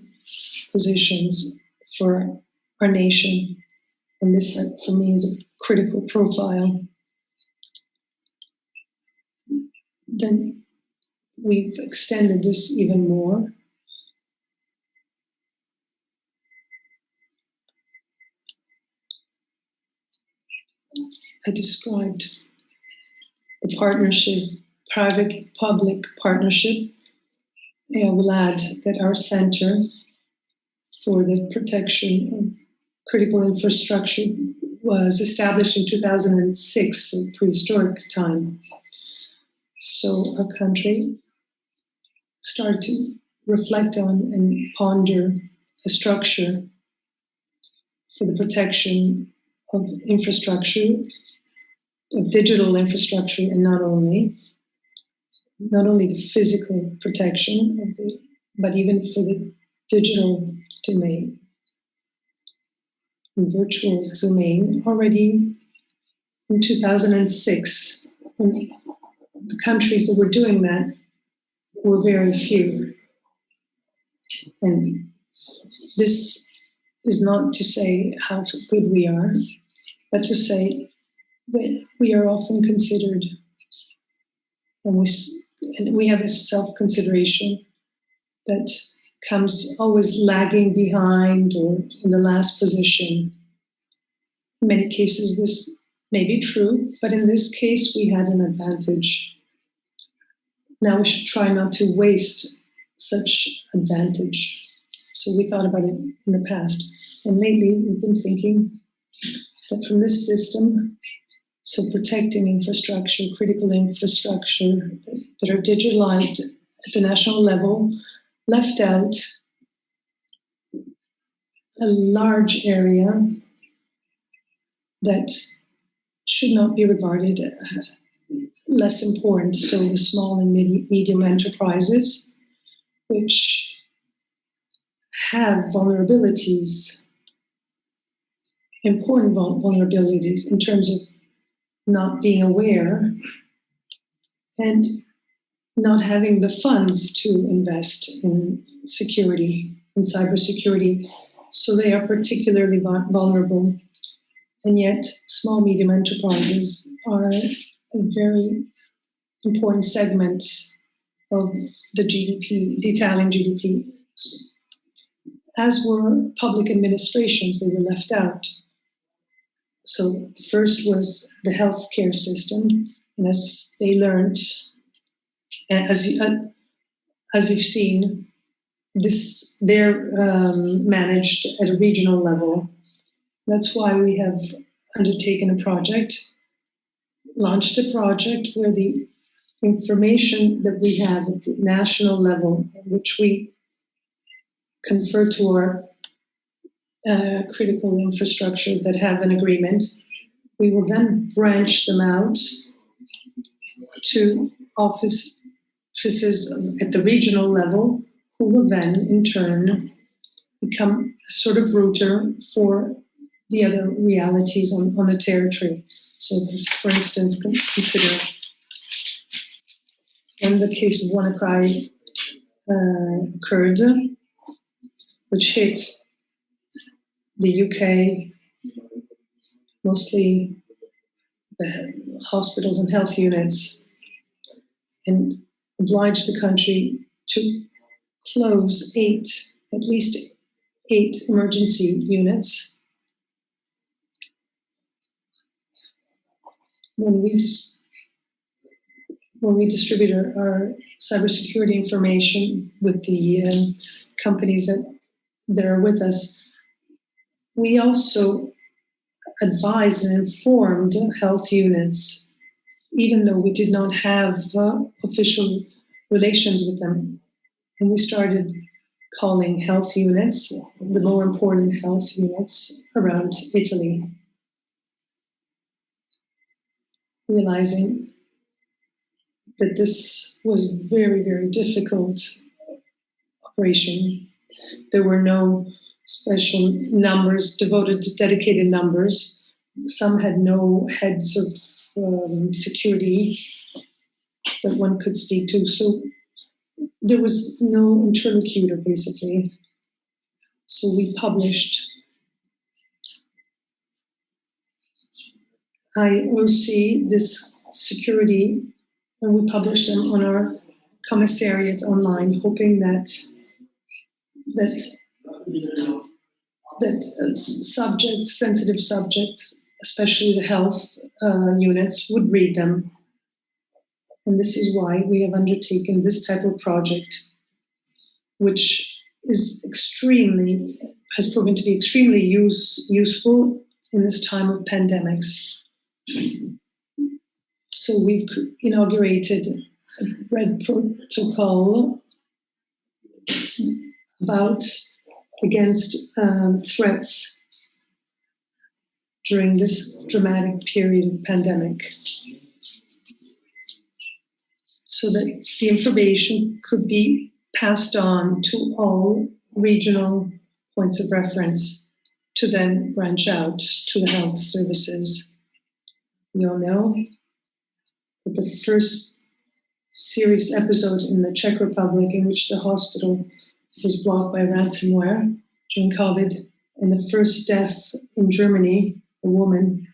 positions for our nation. And this, for me, is a critical profile. Then we've extended this even more. I described the partnership, private-public partnership. I will add that our Center for the Protection of Critical Infrastructure was established in 2006, so prehistoric time. So our country started to reflect on and ponder a structure for the protection of infrastructure, of digital infrastructure, and not only the physical protection of but even for the digital domain, the virtual domain. Already in 2006, when the countries that were doing that were very few. And this is not to say how good we are, but to say that we are often considered, and we have a self-consideration that comes always lagging behind or in the last position. In many cases, this may be true, but in this case, we had an advantage. Now we should try not to waste such advantage. So we thought about it in the past. And lately, we've been thinking that from this system, so protecting infrastructure, critical infrastructure that are digitalized at the national level, left out a large area that should not be regarded less important. So the small and medium enterprises, which have vulnerabilities, important vulnerabilities in terms of not being aware and not having the funds to invest in security, in cybersecurity. So they are particularly vulnerable. And yet, small, medium enterprises are a very important segment of the GDP, the Italian GDP. As were public administrations, they were left out. So the first was the healthcare system, and as they learned as you've seen, they're managed at a regional level. That's why we have undertaken a project, launched a project where the information that we have at the national level, which we confer to our critical infrastructure that have an agreement, we will then branch them out to offices at the regional level, who will then in turn become a sort of router for the other realities on the territory. So, for instance, consider when the case of WannaCry occurred, which hit the UK, mostly the hospitals and health units, and obliged the country to close at least eight emergency units. When we distribute our cybersecurity information with the companies that are with us, we also advised and informed health units, even though we did not have official relations with them. And we started calling health units, the more important health units around Italy, realizing that this was a very, very difficult operation. There were no special numbers, dedicated numbers. Some had no heads of security that one could speak to. So there was no interlocutor, basically. So we published IOC, this security, and we published them on our commissariat online, hoping that subjects, sensitive subjects, especially the health units, would read them. And this is why we have undertaken this type of project, which has proven to be extremely useful in this time of pandemics. So we've inaugurated a red protocol against threats during this dramatic period of pandemic, so that the information could be passed on to all regional points of reference to then branch out to the health services. We all know that the first serious episode in the Czech Republic, in which the hospital was blocked by ransomware during COVID, and the first death in Germany, a woman,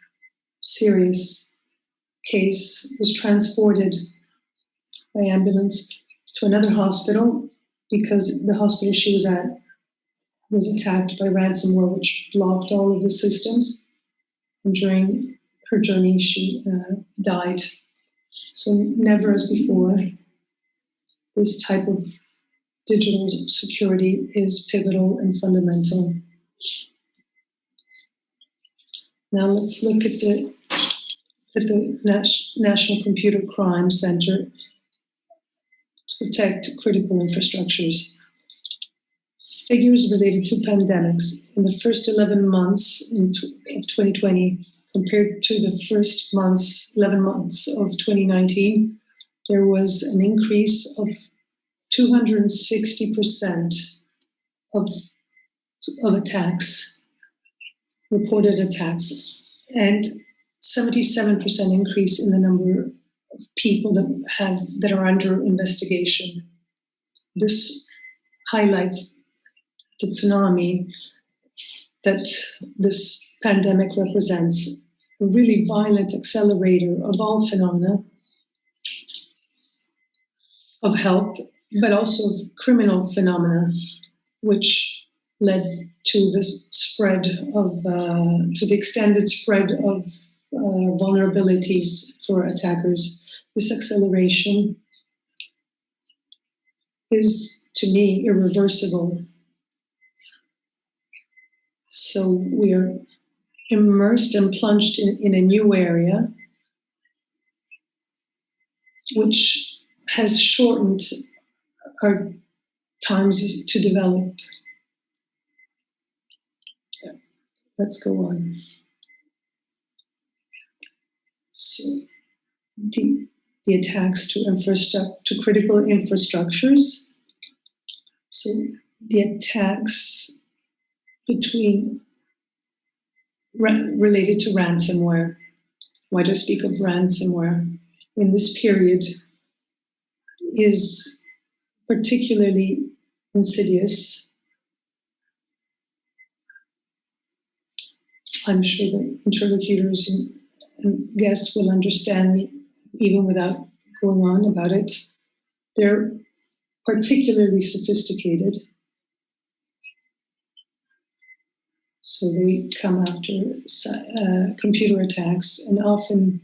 serious case, was transported by ambulance to another hospital because the hospital she was at was attacked by ransomware, which blocked all of the systems. And during her journey, she died. So never as before, this type of digital security is pivotal and fundamental. Now let's look at the National Computer Crime Center to protect critical infrastructures. Figures related to pandemics in the first 11 months of 2020 compared to the first 11 months of 2019, there was an increase of 260% of attacks, reported attacks, and 77% increase in the number of people that are under investigation. This highlights the tsunami that this pandemic represents, a really violent accelerator of all phenomena of health, but also of criminal phenomena, which led to the spread of, to the extended spread of vulnerabilities for attackers. This acceleration is, to me, irreversible. So we are immersed and plunged in a new area, which has shortened our times to develop. Let's go on. So the attacks to critical infrastructures. So the attacks related to ransomware. Why do I speak of ransomware? In this period is particularly insidious. I'm sure that interlocutors and guests will understand me even without going on about it. They're particularly sophisticated. So they come after computer attacks, and often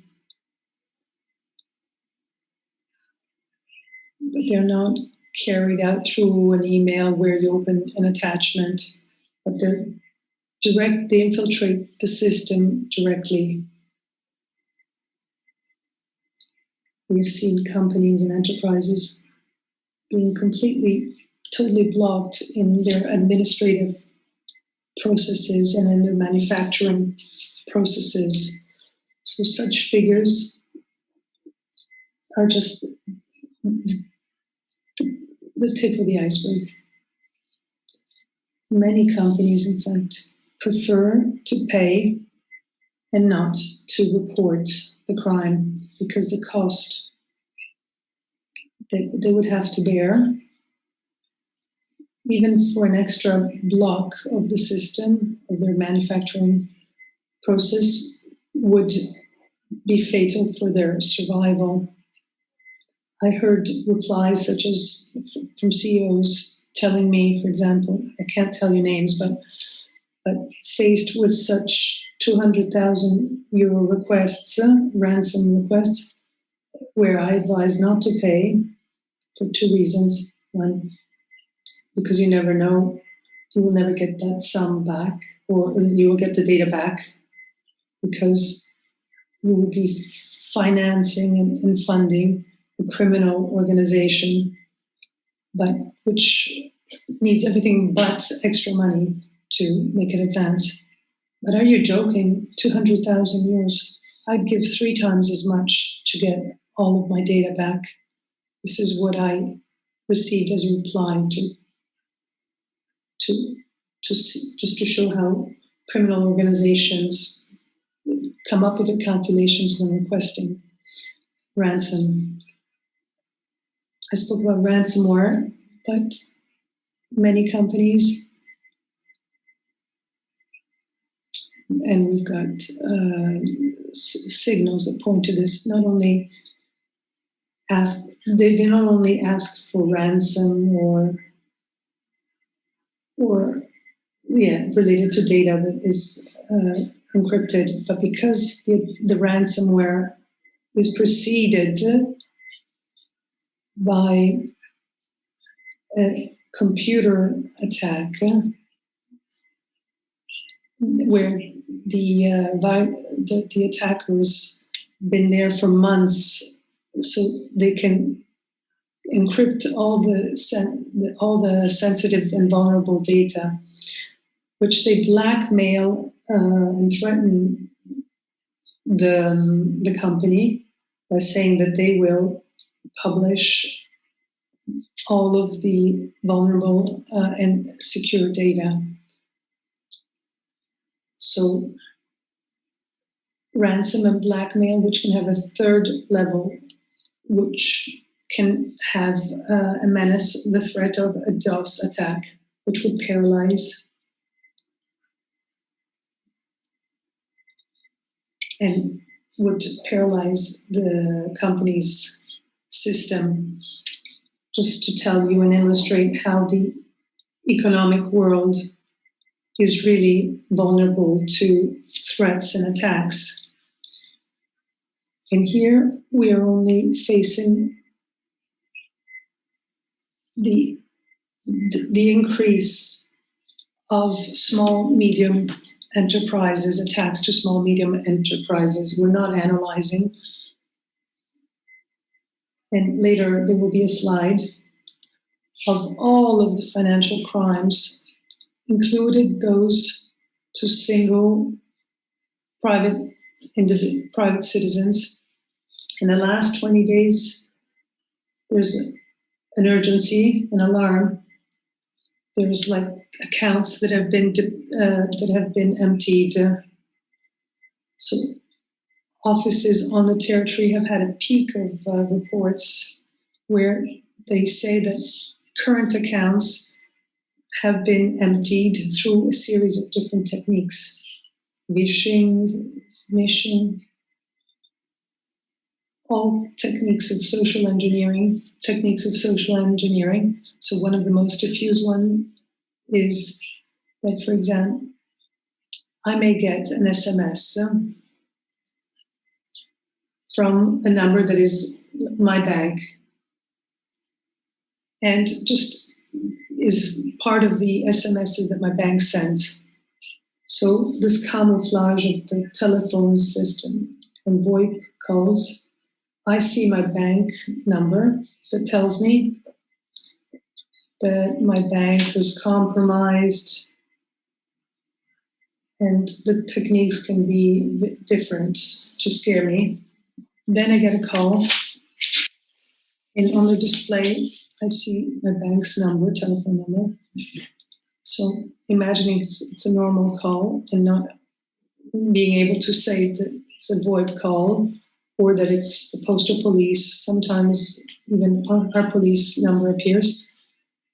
they're not carried out through an email where you open an attachment, but they infiltrate the system directly. We've seen companies and enterprises being totally blocked in their administrative processes and in their manufacturing processes. So such figures are just the tip of the iceberg. Many companies, in fact, prefer to pay and not to report the crime because the cost that they would have to bear, even for an extra block of the system, of their manufacturing process, would be fatal for their survival. I heard replies such as from CEOs telling me, for example, I can't tell you names, but faced with such 200,000 euro requests, ransom requests, where I advise not to pay for two reasons. One, because you never know, you will never get that sum back, or you will get the data back, because you will be financing and funding a criminal organization, but which needs everything but extra money to make an advance. But are you joking? 200,000 euros? I'd give 3 times as much to get all of my data back. This is what I received as a reply just to show how criminal organizations come up with their calculations when requesting ransom. I spoke about ransomware, but many companies, and we've got signals that point to this, not only ask for ransom or related to data that is encrypted, but because the ransomware is preceded by a computer attack where the attacker's been there for months, so they can encrypt all the sensitive and vulnerable data, which they blackmail and threaten the company by saying that they will publish all of the vulnerable and secure data. So ransom and blackmail, which can have a third level, which can have a menace, the threat of a DOS attack, which would paralyze the company's system. Just to tell you and illustrate how the economic world is really vulnerable to threats and attacks. And here we are only facing the increase of small, medium enterprises, attacks to small, medium enterprises. We're not analyzing. And later there will be a slide of all of the financial crimes, included those to single private citizens. In the last 20 days, there's an urgency, an alarm. There's like accounts that have been emptied. So offices on the territory have had a peak of reports where they say that current accounts have been emptied through a series of different techniques. Phishing, smishing, all techniques of social engineering. So one of the most diffused one is that, for example, I may get an SMS from a number that is my bank and just is part of the SMSs that my bank sends. So this camouflage of the telephone system and VoIP calls, I see my bank number that tells me that my bank was compromised, and the techniques can be different to scare me. Then I get a call, and on the display, I see my bank's number, telephone number. So imagining it's a normal call and not being able to say that it's a VoIP call or that it's the postal police. Sometimes even our police number appears.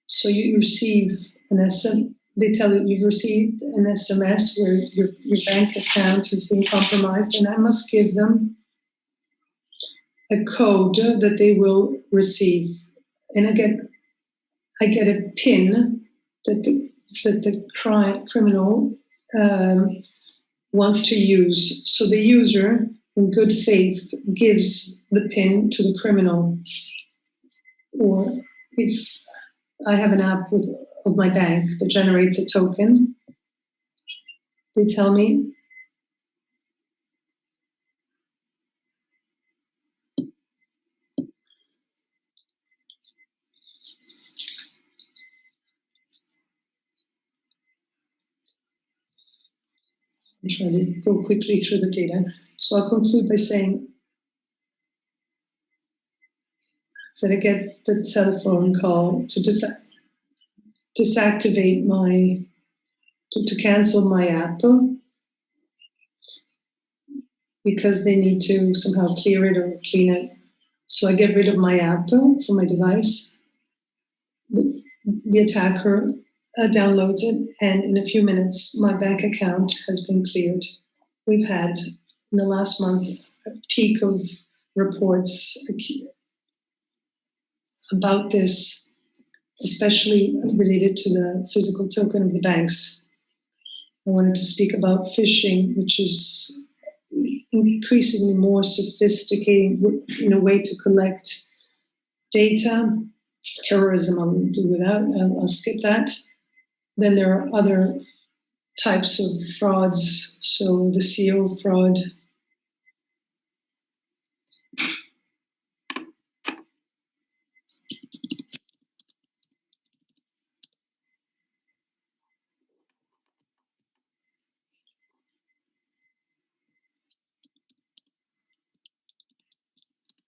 So you receive an SMS. They tell you you've received an SMS where your bank account has been compromised, and I must give them a code that they will receive. And I get a PIN that the criminal wants to use. So the user, in good faith, gives the PIN to the criminal. Or if I have an app of my bank that generates a token, they tell me I'm trying to go quickly through the data. So I'll conclude by saying that I get the telephone call to deactivate to cancel my app because they need to somehow clear it or clean it. So I get rid of my app from my device. The attacker downloads it, and in a few minutes, my bank account has been cleared. We've had, in the last month, a peak of reports about this, especially related to the physical token of the banks. I wanted to speak about phishing, which is increasingly more sophisticated in a way to collect data. Terrorism, I'll do without, I'll skip that. Then there are other types of frauds, so the CO fraud.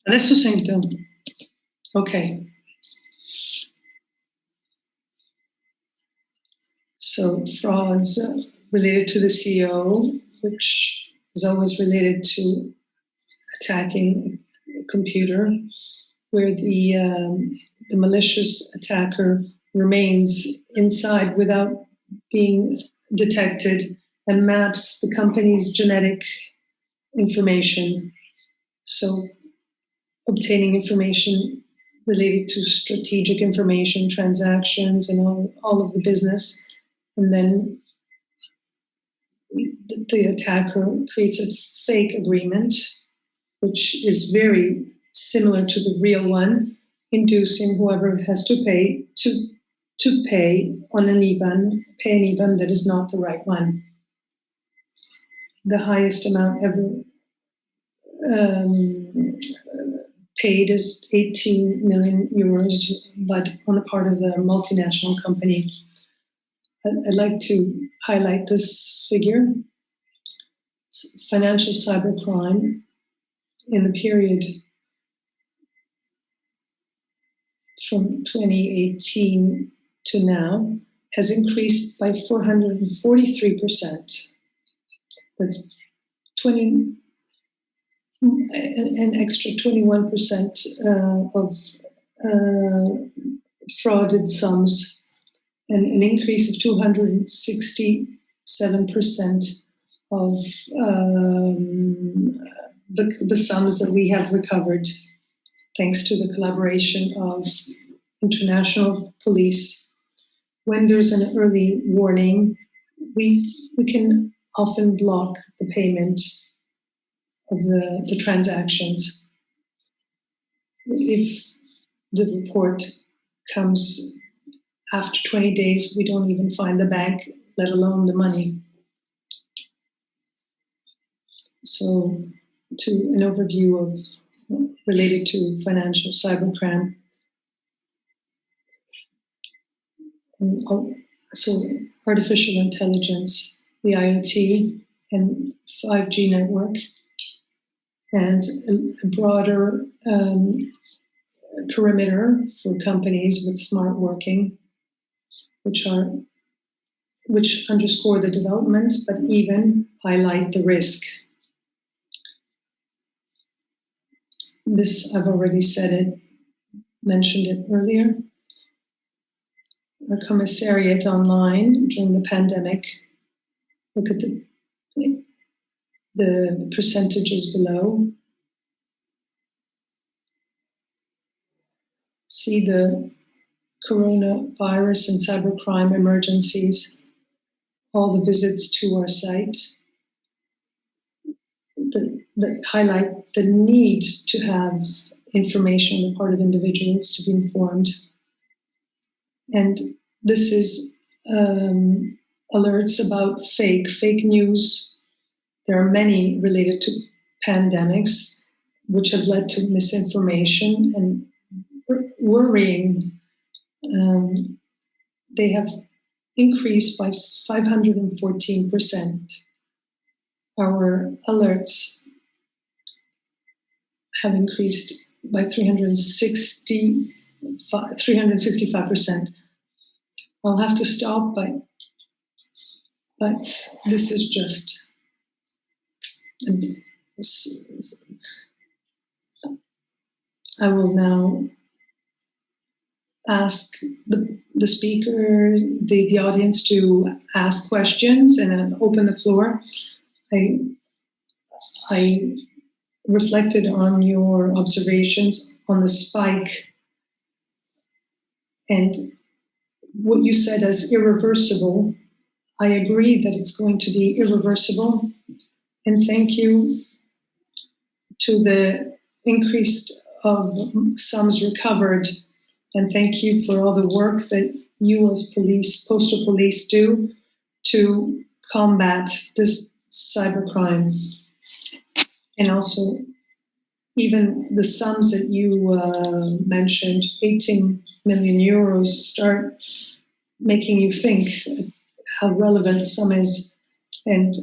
Adesso sento. Okay. So frauds related to the CEO, which is always related to attacking a computer, where the malicious attacker remains inside without being detected and maps the company's genetic information. So obtaining information related to strategic information, transactions, and all of the business. And then the attacker creates a fake agreement, which is very similar to the real one. inducing whoever has to pay to pay on an IBAN that is not the right one. The highest amount ever paid is 18 million euros, but on the part of the multinational company. I'd like to highlight this figure. Financial cybercrime in the period from 2018 to now has increased by 443%. That's an extra 21% of frauded sums, and an increase of 267% of the sums that we have recovered, thanks to the collaboration of international police. When there's an early warning, we can often block the payment of the transactions. If the report comes after 20 days, we don't even find the bank, let alone the money. So, to an overview of related to financial cybercrime. And so, artificial intelligence, the IoT and 5G network, and a broader perimeter for companies with smart working, which underscore the development, but even highlight the risk. This, I've already said it, mentioned it earlier. Our commissariat online during the pandemic, look at the percentages below. See the coronavirus and cybercrime emergencies, all the visits to our site that highlight the need to have information on the part of individuals to be informed. And this is alerts about fake news. There are many related to pandemics, which have led to misinformation and worrying. They have increased by 514%. Our alerts have increased by 365%. I'll have to stop, but this is just I will now ask the speaker, the audience to ask questions and open the floor. I reflected on your observations on the spike and what you said as irreversible. I agree that it's going to be irreversible, and thank you to the increase of sums recovered, and thank you for all the work that you as police, postal police, do to combat this cybercrime. And also, even the sums that you mentioned, 18 million euros, start making you think how relevant the sum is. And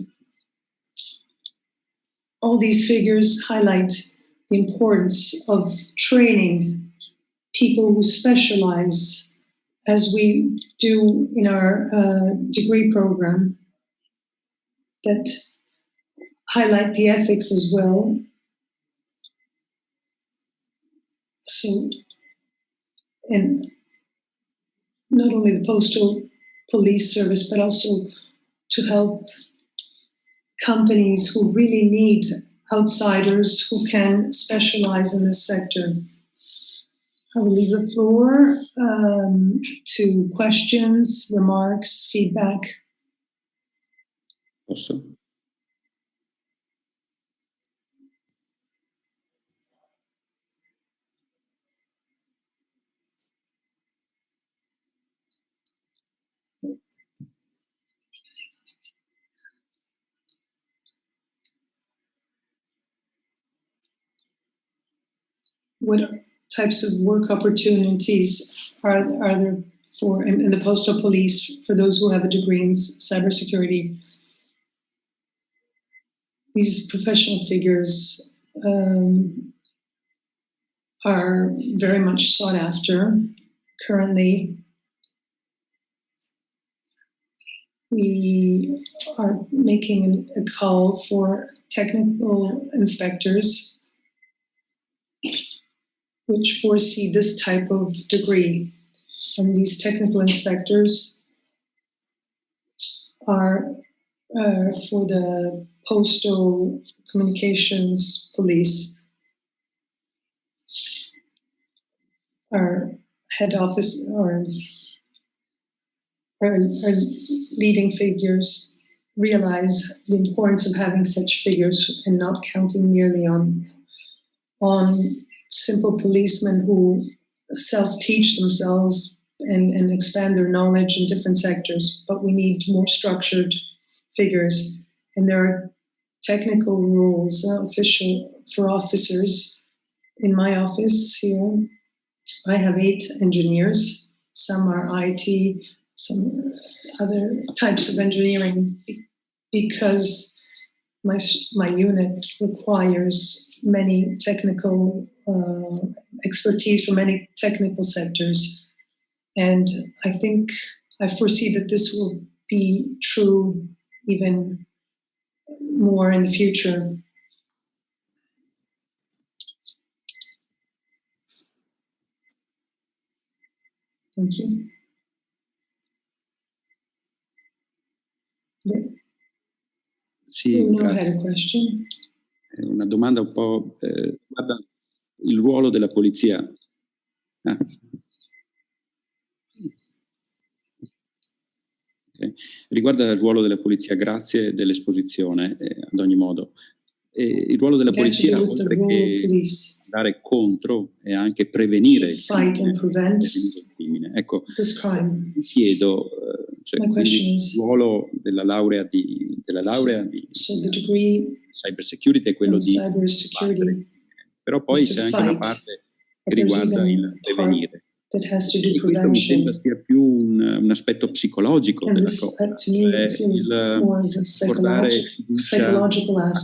all these figures highlight the importance of training people who specialize, as we do in our degree program, that highlight the ethics as well. So, and not only the postal police service, but also to help companies who really need outsiders who can specialize in this sector. I will leave the floor to questions, remarks, feedback. Posso? what types of work opportunities are there for in the postal police for those who have a degree in cybersecurity? These professional figures are very much sought after. Currently, we are making a call for technical inspectors which foresee this type of degree. And these technical inspectors are for the postal communications police. Our head office or our leading figures realize the importance of having such figures and not counting merely on simple policemen who self-teach themselves and expand their knowledge in different sectors, but we need more structured figures. And there are technical rules official for officers. In my office here, I have 8 engineers. Some are IT, some other types of engineering, because my unit requires many technical expertise from many technical sectors. And I foresee that this will be true even more in the future. Thank you. Sì, grazie. Una domanda un po' riguarda il ruolo della polizia. Okay. Riguarda il ruolo della polizia, grazie dell'esposizione ad ogni modo. E il ruolo della polizia, oltre che andare contro, è anche prevenire il crimine. Ecco, mi chiedo, quindi il ruolo della laurea di Cybersecurity è quello di combattere, però poi c'è anche una parte che riguarda il prevenire. E questo mi sembra sia più un aspetto psicologico della cosa, cioè il portare fiducia a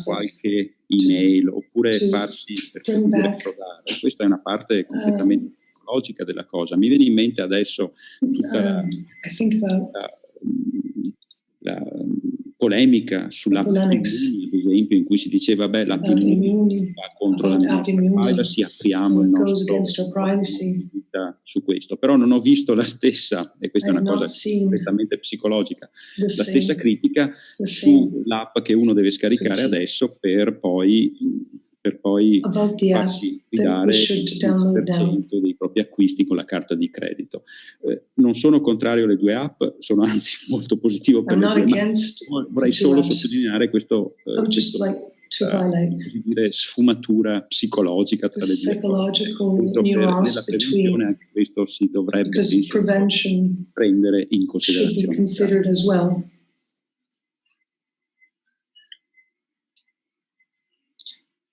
qualche email oppure farsi, per così dire, frodare. Questa è una parte completamente psicologica della cosa. Mi viene in mente adesso tutta la polemica sull'app Immuni, ad esempio, in cui si diceva l'app Immuni va contro la nostra privacy, apriamo il nostro su questo, però non ho visto la stessa, e questa è una cosa completamente psicologica, la stessa critica sull'app che uno deve scaricare adesso per poi farsi guidare il 10% dei propri acquisti con la carta di credito. Non sono contrario alle due app, sono anzi molto positivo per le due, ma vorrei solo sottolineare questa così dire sfumatura psicologica tra le due cose. Nella prevenzione anche questo si dovrebbe prendere in considerazione.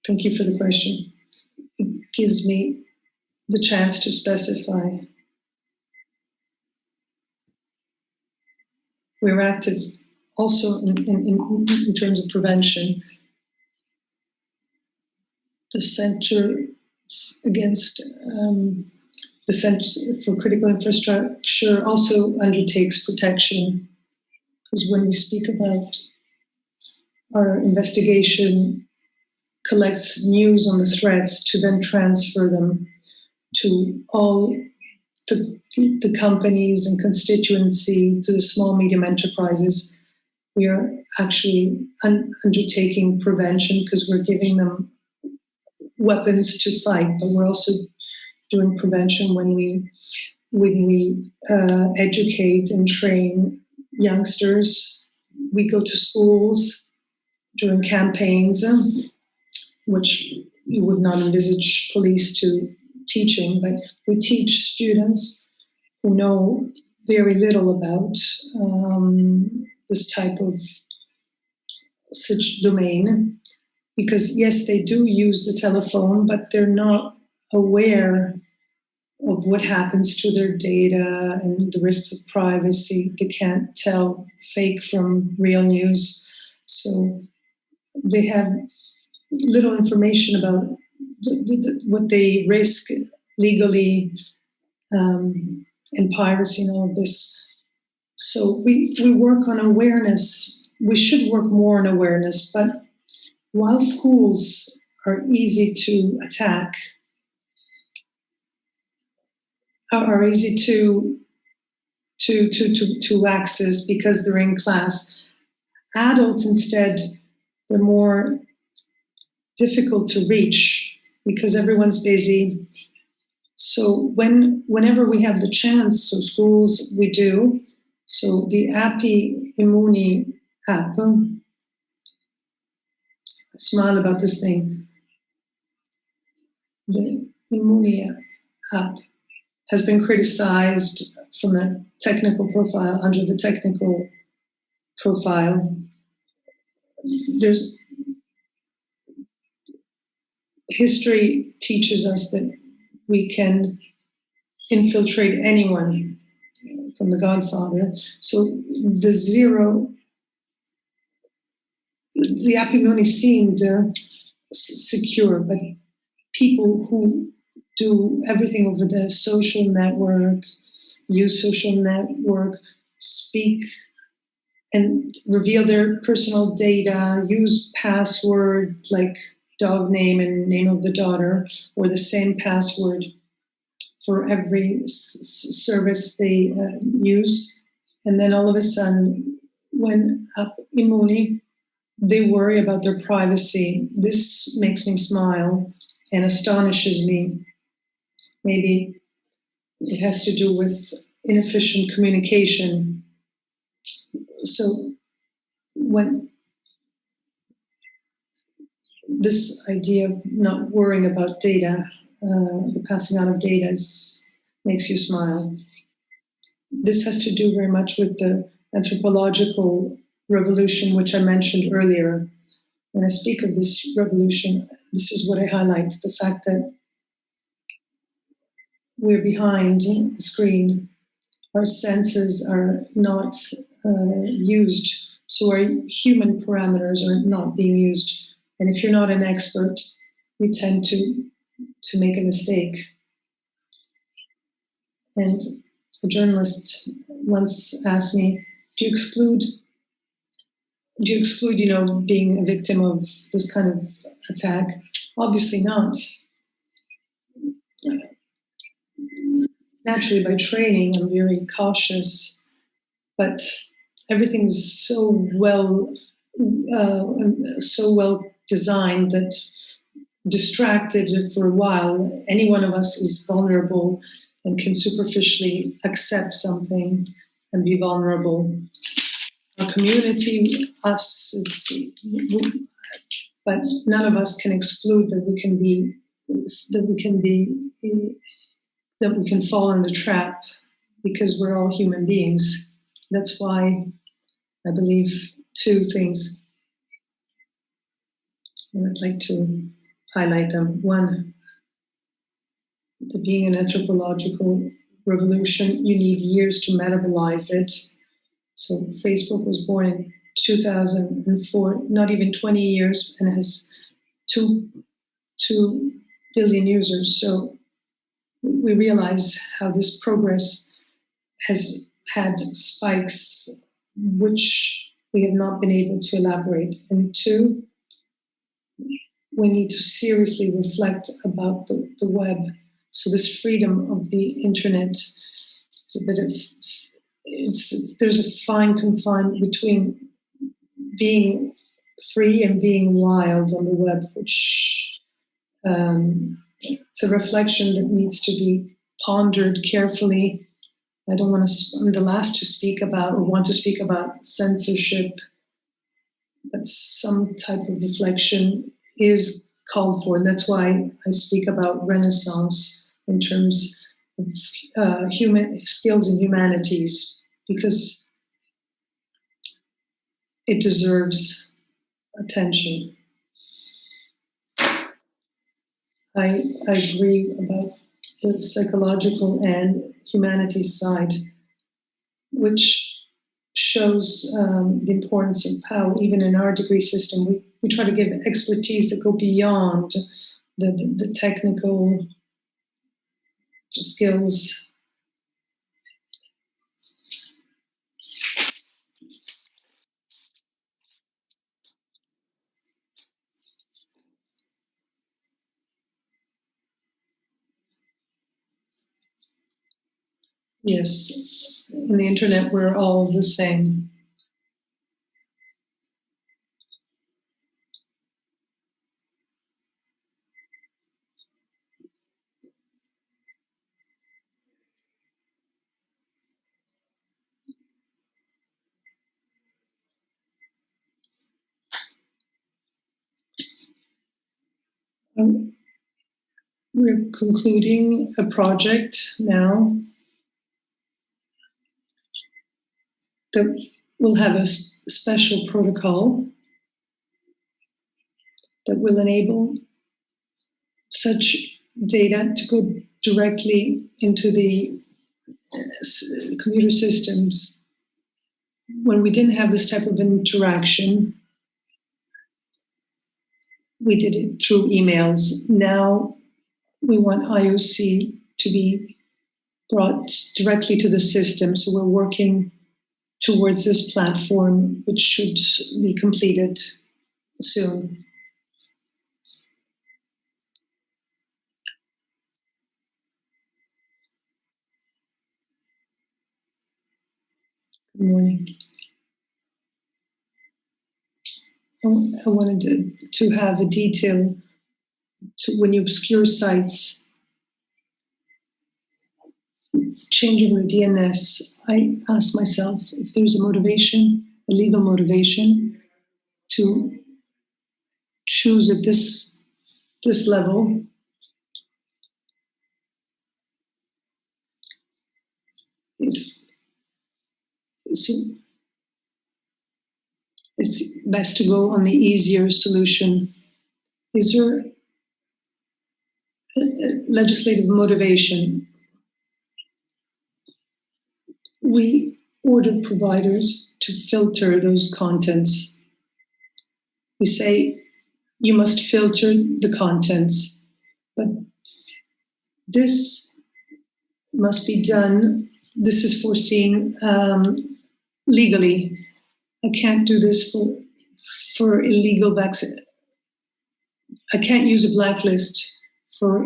Thank you for the question. It gives me the chance to specify. We're active also in terms of prevention. The Center the Center for Critical Infrastructure also undertakes protection, because when we speak about our investigation, collects news on the threats to then transfer them to all the companies and constituency, to the small, medium enterprises. We are actually undertaking prevention because we're giving them weapons to fight, but we're also doing prevention when we educate and train youngsters. We go to schools during campaigns, which you would not envisage police to teaching, but we teach students who know very little about this type of such domain, because yes, they do use the telephone, but they're not aware of what happens to their data and the risks of privacy. They can't tell fake from real news. So they have little information about what they risk legally, and piracy and all of this. So we work on awareness. We should work more on awareness, but while schools are easy to attack, are easy to access because they're in class, adults instead, they're more difficult to reach because everyone's busy. So whenever we have the chance, so schools, we do. So the Attacchi app, I smile about this thing. The Immuni app has been criticized from a technical profile, under the technical profile. History teaches us that we can infiltrate anyone, from the Godfather. So the Attacchi seemed secure, but people who do everything over the social network, use social network, speak and reveal their personal data, use password like dog name and name of the daughter, or the same password for every service they use. And then all of a sudden, when Immuni, they worry about their privacy. This makes me smile and astonishes me. Maybe it has to do with inefficient communication. So when this idea of not worrying about data, the passing out of data makes you smile. This has to do very much with the anthropological revolution, which I mentioned earlier. When I speak of this revolution, this is what I highlight, the fact that we're behind the screen. Our senses are not used, so our human parameters are not being used. And if you're not an expert, you tend to make a mistake. And a journalist once asked me, do you exclude, being a victim of this kind of attack? Obviously not. Naturally, by training, I'm very cautious, but everything's so well designed that distracted for a while, any one of us is vulnerable and can superficially accept something and be vulnerable. Our community, us, but none of us can exclude that we can fall in the trap, because we're all human beings. That's why I believe two things, and I'd like to highlight them. One, to being an anthropological revolution, you need years to metabolize it. So Facebook was born in 2004, not even 20 years, and has 2 billion users. So we realize how this progress has had spikes, which we have not been able to elaborate. And two, we need to seriously reflect about the web. So this freedom of the internet is a bit of, there's a fine confine between being free and being wild on the web, which it's a reflection that needs to be pondered carefully. I'm the last to speak about or want to speak about censorship, but some type of reflection is called for. And that's why I speak about Renaissance in terms of human skills and humanities, because it deserves attention. I agree about the psychological and humanities side, which shows the importance of how, even in our degree system, we try to give expertise that go beyond the technical skills. Yes, in the internet, we're all the same. We're concluding a project now that will have a special protocol that will enable such data to go directly into the computer systems. When we didn't have this type of interaction, we did it through emails. Now we want IOC to be brought directly to the system. So we're working towards this platform, which should be completed soon. Good morning. I wanted to have a detail to when you obscure sites, changing the DNS. I ask myself if there's a motivation, a legal motivation, to choose at this level. So it's best to go on the easier solution. Is there a legislative motivation? We order providers to filter those contents. We say, you must filter the contents, but this must be done. This is foreseen legally. I can't do this for illegal vaccine. I can't use a blacklist for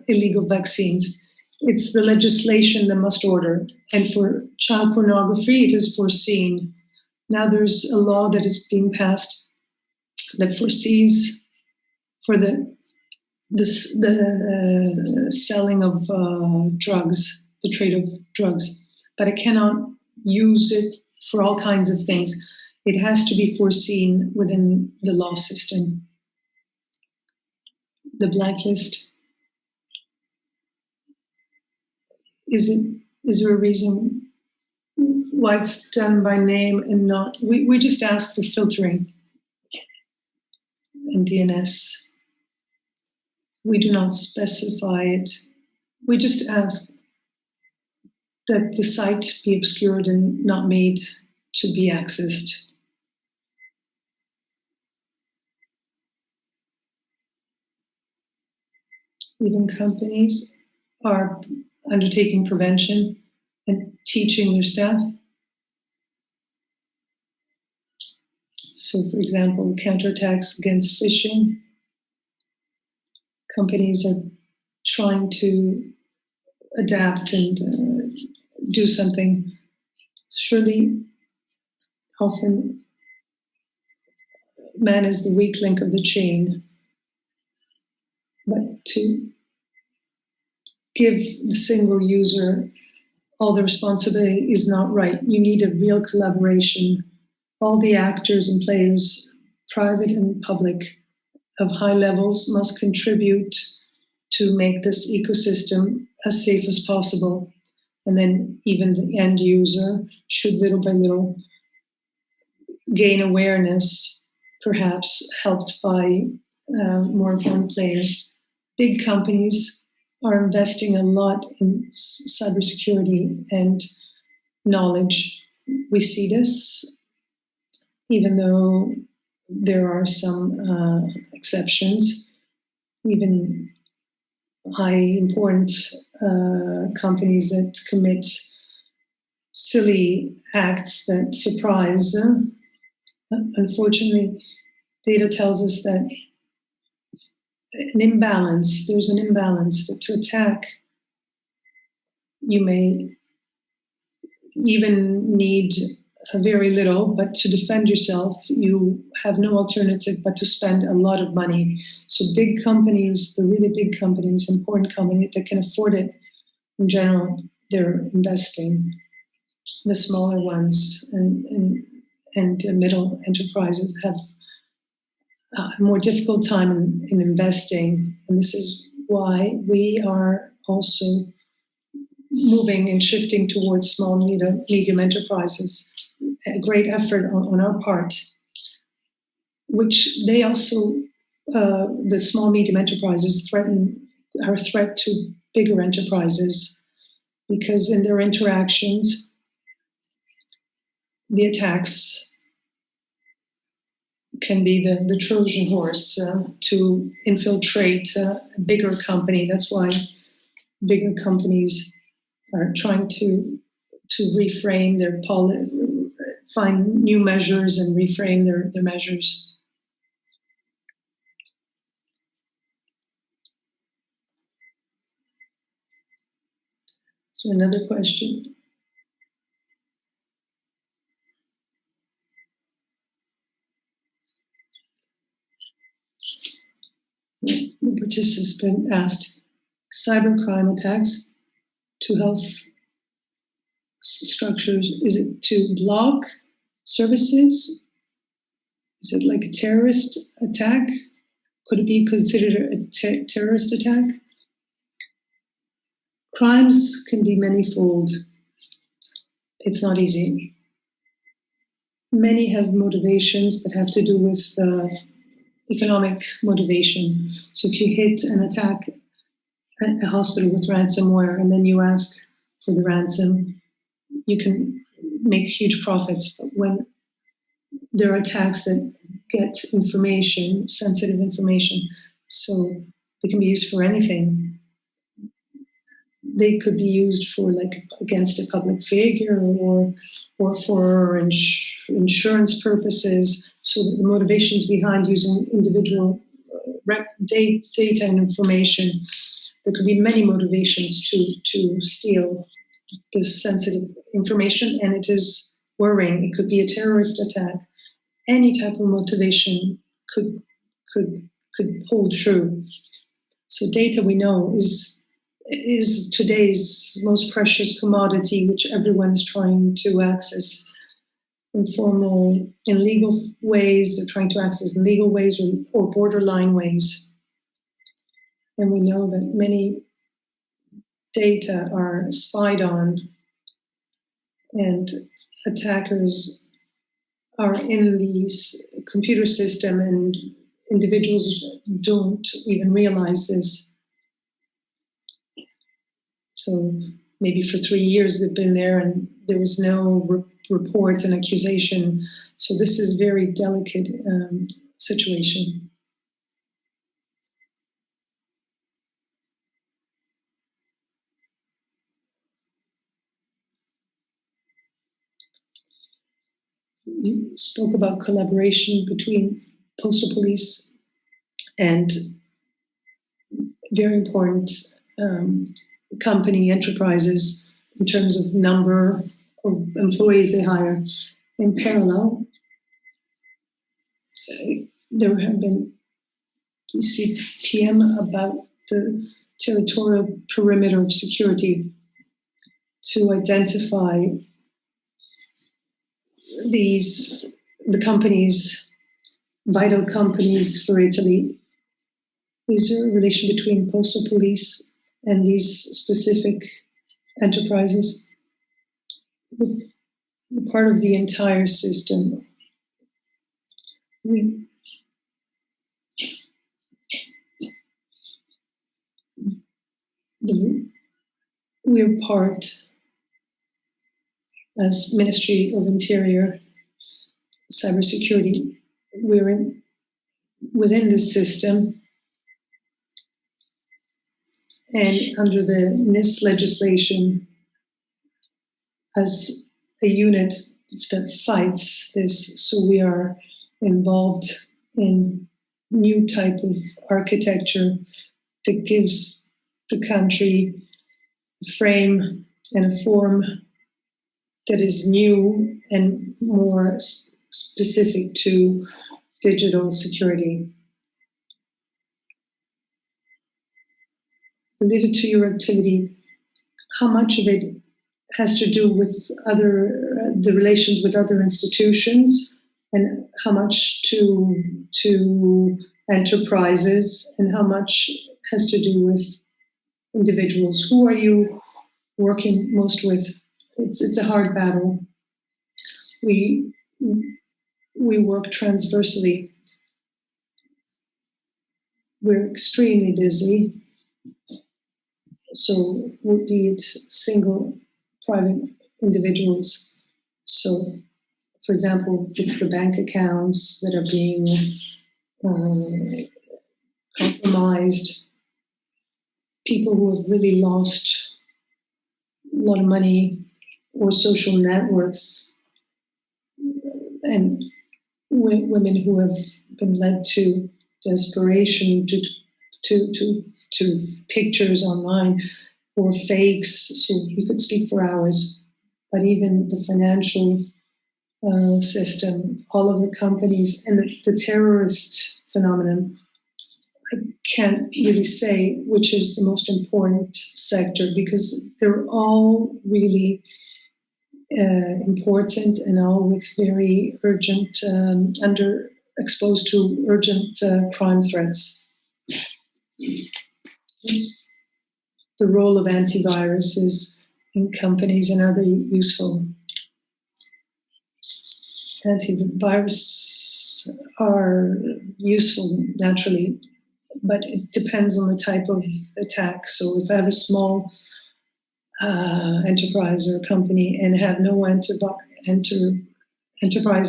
illegal vaccines. It's the legislation that must order. And for child pornography, it is foreseen. Now there's a law that is being passed that foresees for the selling of drugs, the trade of drugs, but I cannot use it for all kinds of things. It has to be foreseen within the law system. The blacklist, is there a reason why it's done by name and not? We just ask for filtering and DNS. We do not specify it. We just ask that the site be obscured and not made to be accessed. Even companies are undertaking prevention and teaching their staff. So, for example, counterattacks against phishing. Companies are trying to adapt and do something. Surely, often, man is the weak link of the chain. But to give the single user all the responsibility is not right. You need a real collaboration. All the actors and players, private and public, of high levels must contribute to make this ecosystem as safe as possible. And then even the end user should little by little gain awareness, perhaps helped by more important players. big companies are investing a lot in cybersecurity and knowledge. We see this, even though there are some exceptions, even high important companies that commit silly acts that surprise. Unfortunately, data tells us that there's an imbalance, that to attack, you may even need very little, but to defend yourself, you have no alternative but to spend a lot of money. So big companies, the really big companies, important companies that can afford it, in general, they're investing. The smaller ones and middle enterprises have a more difficult time in investing. And this is why we are also moving and shifting towards small, medium enterprises. A great effort on our part, which they also, the small, medium enterprises are a threat to bigger enterprises, because in their interactions, the attacks can be the Trojan horse to infiltrate a bigger company. That's why bigger companies are trying to reframe their find new measures and reframe their measures. So another question. The participant asked, cybercrime attacks to health structures, is it to block services? Is it like a terrorist attack? Could it be considered a terrorist attack? Crimes can be manifold. It's not easy. Many have motivations that have to do with economic motivation. So if you hit and attack a hospital with ransomware and then you ask for the ransom, you can make huge profits. But when there are attacks that get information, sensitive information, so they can be used for anything. They could be used for against a public figure or for insurance purposes. So the motivations behind using individual data and information, there could be many motivations to steal this sensitive information, and it is worrying. It could be a terrorist attack. Any type of motivation could hold true. So data, we know, is today's most precious commodity, which everyone is trying to access in legal ways. They're trying to access in legal ways or borderline ways. And we know that many data are spied on, and attackers are in these computer system, and individuals don't even realize this. So maybe for 3 years they've been there and there was no report and accusation. So this is a very delicate situation. You spoke about collaboration between postal police and very important company enterprises in terms of number of employees they hire. In parallel, there have been DCPM about the territorial perimeter of security to identify the companies, vital companies for Italy. Is there a relation between postal police and these specific enterprises? Part of the entire system. we're part, as Ministry of Interior, Cybersecurity, we're within the system, and under the NIS legislation, as a unit that fights this, so we are involved in new type of architecture that gives the country a frame and a form that is new and more specific to digital security. Related to your activity, how much of it has to do with the relations with other institutions, and how much to enterprises, and how much has to do with individuals? Who are you working most with? It's a hard battle. We work transversely. We're extremely busy. So be it single, private individuals. So, for example, the bank accounts that are being compromised, people who have really lost a lot of money, or social networks, and women who have been led to desperation to pictures online or fakes. So we could speak for hours, but even the financial system, all of the companies, and the terrorist phenomenon, I can't really say which is the most important sector, because they're all really important and all with very urgent, exposed to urgent crime threats. The role of antiviruses in companies and other useful. Antivirus are useful naturally, but it depends on the type of attack. So if I have a small enterprise or company and have no enterprise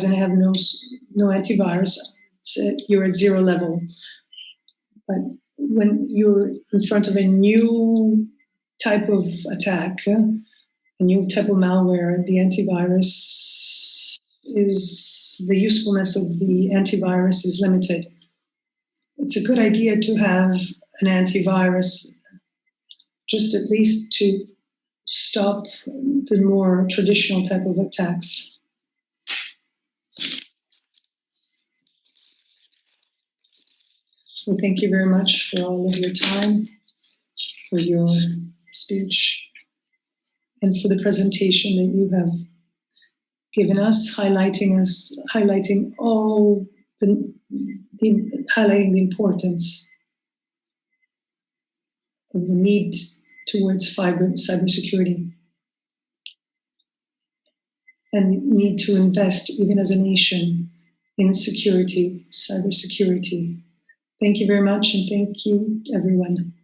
and have no antivirus, you're at zero level. But when you're in front of a new type of attack, a new type of malware, the antivirus the usefulness of the antivirus is limited. It's a good idea to have an antivirus, just at least to stop the more traditional type of attacks. So thank you very much for all of your time, for your speech, and for the presentation that you have given us, highlighting all highlighting the importance of the need towards cybersecurity, and need to invest, even as a nation, in security, cybersecurity. Thank you very much, and thank you, everyone.